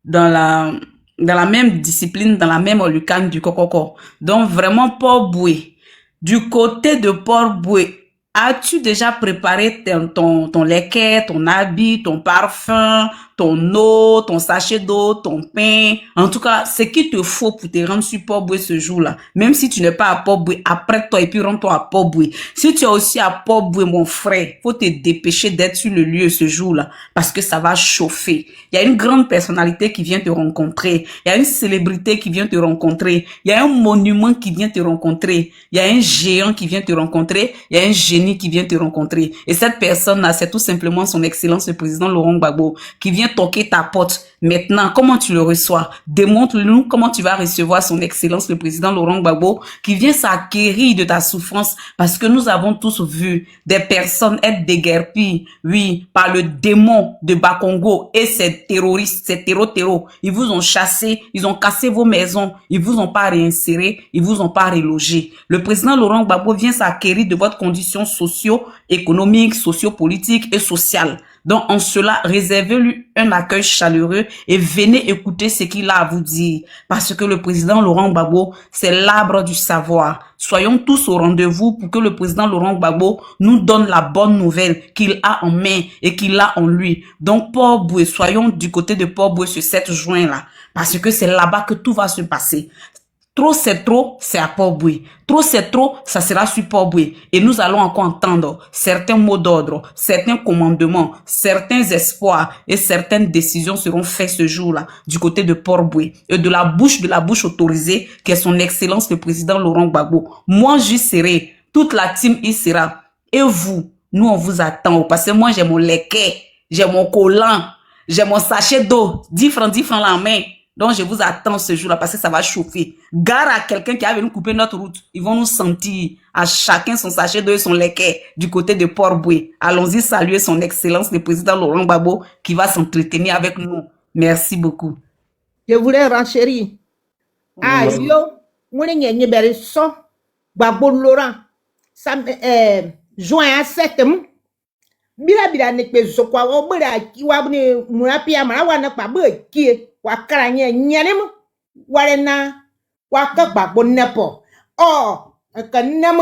dans la même discipline, dans la même Olukan du Kokoko. Donc vraiment Port-Boué. Du côté de Port-Boué, as-tu déjà préparé ton leket, ton habit, ton parfum, ton eau, ton sachet d'eau, ton pain? En tout cas, ce qu'il te faut pour te rendre sur Port-Boué ce jour-là. Même si tu n'es pas à Port-Boué, apprête-toi et puis rends-toi à Port-Boué. Si tu es aussi à Port-Boué, mon frère, faut te dépêcher d'être sur le lieu ce jour-là parce que ça va chauffer. Il y a une grande personnalité qui vient te rencontrer. Il y a une célébrité qui vient te rencontrer. Il y a un monument qui vient te rencontrer. Il y a un géant qui vient te rencontrer. Il y a un génie qui vient te rencontrer. Et cette personne-là, c'est tout simplement son Excellence le président Laurent Gbagbo qui vient toquer ta porte. Maintenant, comment tu le reçois? Démontre-nous comment tu vas recevoir son Excellence le président Laurent Gbagbo qui vient s'acquérir de ta souffrance parce que nous avons tous vu des personnes être déguerpies, oui, par le démon de Bakongo et ses terroristes, ces terreaux. Ils vous ont chassé, ils ont cassé vos maisons, ils vous ont pas réinséré, ils vous ont pas relogé. Le président Laurent Gbagbo vient s'acquérir de votre condition socio-économique, socio-politique et sociale. Donc, en cela, réservez-lui un accueil chaleureux et venez écouter ce qu'il a à vous dire. Parce que le président Laurent Gbagbo, c'est l'arbre du savoir. Soyons tous au rendez-vous pour que le président Laurent Gbagbo nous donne la bonne nouvelle qu'il a en main et qu'il a en lui. Donc, Port-Boué, soyons du côté de Port-Boué ce 7 juin là. Parce que c'est là-bas que tout va se passer. Trop c'est trop, c'est à Port-Boué. Trop c'est trop, ça sera sur Port-Boué. Et nous allons encore entendre certains mots d'ordre, certains commandements, certains espoirs et certaines décisions seront faits ce jour-là du côté de Port-Boué. Et de la bouche autorisée qui est son Excellence le président Laurent Gbagbo. Moi, j'y serai. Toute la team y sera. Et vous, nous, on vous attend. Parce que moi, j'ai mon leket, j'ai mon collant, j'ai mon sachet d'eau, 10 francs là en main. Donc, je vous attends ce jour-là parce que ça va chauffer. Gare à quelqu'un qui a venu couper notre route. Ils vont nous sentir à chacun son sachet d'eau et son leket du côté de Port-Boué. Allons-y saluer son Excellence, le président Laurent Gbagbo, qui va s'entretenir avec nous. Merci beaucoup.
Je voulais renchérir. Ah, yo, on est n'y a so, Gbagbo Laurent, ça, juin à 7, bila ne pe zo kwa o bera ki wa ne munapi amara wa na pa bo ki wa kara nye nyane mu ware na wa ka Gbagbo nepo o ka nem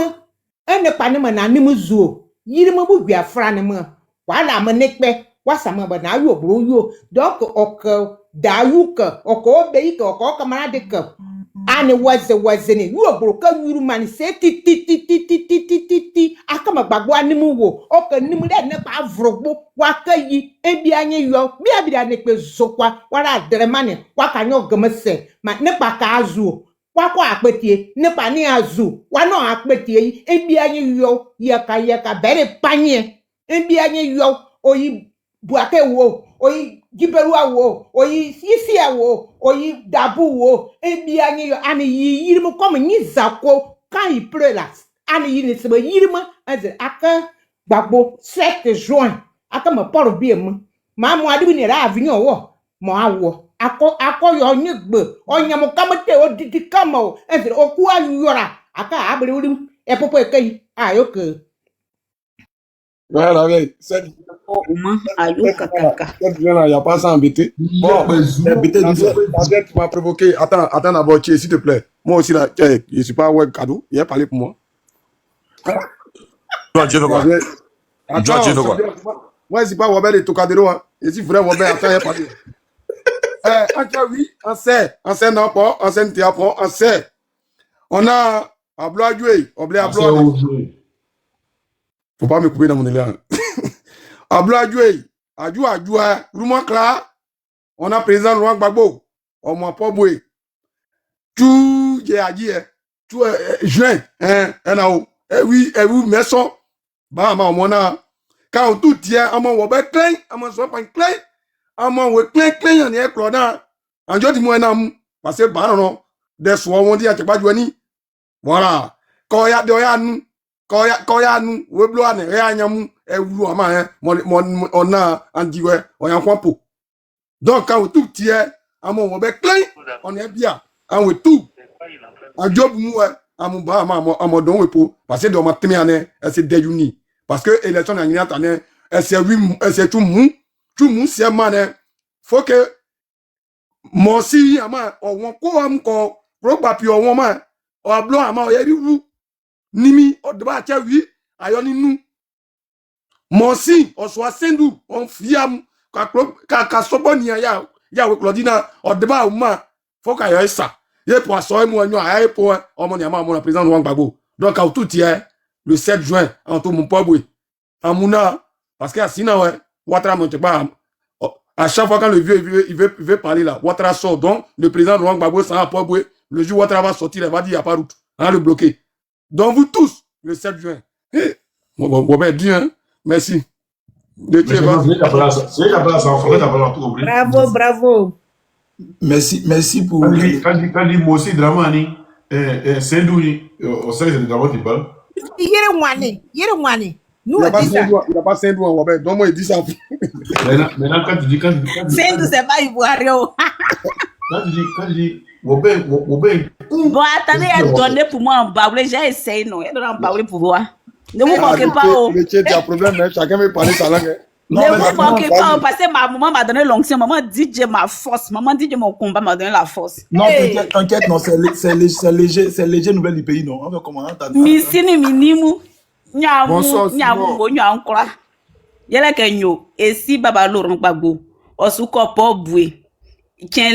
ene pa ne na ni mu zo yiri mu bu Biafra ne mu wa la me ne pe wa sa me ba na yo bro yo donc o ka da yu ka o ko be ka o ko kamara de ka ane waze ne yo bro ka yuru man se ti akama Gbagbo animu wo o ka nimu de ne pa vrogbo wa ka yi ebi anye yo bi ne pe zokwa wara dremane wa ka nyo gemese ma ne pa ka azu wa ko apetie ne pa ni azu wa no apetie ebi anye yo ye ka bere panye ebi anye yo oyi buake wo oyi giberua wo oyi isia wo oyi dabu wo ebi anye yo ani yirimu comme ni zako quand il pleut là ani yi ne se ba yirimu aze aka Gbagbo 7 juin aka me port biem ma mo adi ni ra avion wo mo awo ako yo nyegbe onyam kamete odidi kama o aze oku ayora aka abere uri epopo ekai ayoke.
Voilà, c'est il n'y a pas ça embêté. Bon, tu m'as provoqué. Attends d'abord, s'il te plaît. Moi aussi, là, je ne suis pas web cadeau. Il a parlé pour moi.
Toi, tu veux quoi?
Moi, je ne suis pas Robert de Tocadero. Je suis vrai Robert. Attends, il a parlé. Oui, on sait non, pas, on sait, on sait. On a Ablo Adjoué, Oblé Ablo.
C'est osé.
Faut pas me couper dans mon élan. Ablo Adjoué, Adjoua, Rouman Kla, on a président Laurent Gbagbo, on m'a pas boué. Tout, j'ai dit, tout, juin, NAO. Oui, maison. Bah, on a, quand tout tient, on m'a ouvert plein, on m'a soit pas plein, on m'a ouvert plein, on est clodant. En jodi moi, parce que, bah, non, des soirs, on dit, à pas jouer. Voilà. Quand il y a de nous, quand il y a nous, we blow ane, rien nyamu, et vous, hein, on a, on dit, ouais, on y a un pot. Donc, quand tout tient, on m'a ouvert plein, on est bien. On est tout. En job, moi, à mon bas, à mon don, parce que dans ma témoignage, c'est déuni. Parce que l'élection n'a rien année, c'est tout mou, c'est mané. Faut que, mon si, on quoi, encore, gros papier, on m'a, on blanc, on y a eu, nimi, on doit être oui, ayoni nous. Mon si, on soit sendou, on fiam, quand sobon ya, Claudina, on débat au moins, faut qu'il y ait ça. Il pour assurer moi, pour mon président Laurent Gbagbo. Donc, à tout hier, le 7 juin, en tout mon pauvre, en Mouna, parce que sinon, ouais, Ouattara ne pas. À chaque fois quand le vieux, il veut parler là, Ouattara sort. Donc, le président Laurent Gbagbo, ça va pas bouer. Le jour où Ouattara va sortir, il va dire, il n'y a pas route. On va le bloquer. Donc, vous tous, le 7 juin. Bon, ben, Dieu, hein. Merci.
Bravo, bravo.
Merci pour...
Quand dit moi aussi, Dramani, c'est d'où on sait que c'est de Dramani qui parle.
Nous, on dit ça.
Il n'a pas Saint-Douan, Robert. Donc, moi, il dit ça.
Maintenant, quand tu dis...
Saint-Douan, c'est pas ivoirien.
Quand tu dis... Robert...
Bon, attendez, elle donnait pour moi en baoulé. J'ai essayé, non. Elle donne en baoulé pour voir. Ne vous moquez pas.
Tu as un problème, chacun veut parler sa langue.
Ne vous moquez pas, parce que ma maman m'a donné l'onction. Maman dit Dieu ma force. Maman dit Dieu mon combat m'a donné la force.
Non, t'inquiète, non, c'est léger nouvelle du pays, non. On va comment
Misini minimu. Nyamu, nyankora. Yele kenyo. Et si Baba Laurent Gbagbo, osuko po boué. Tien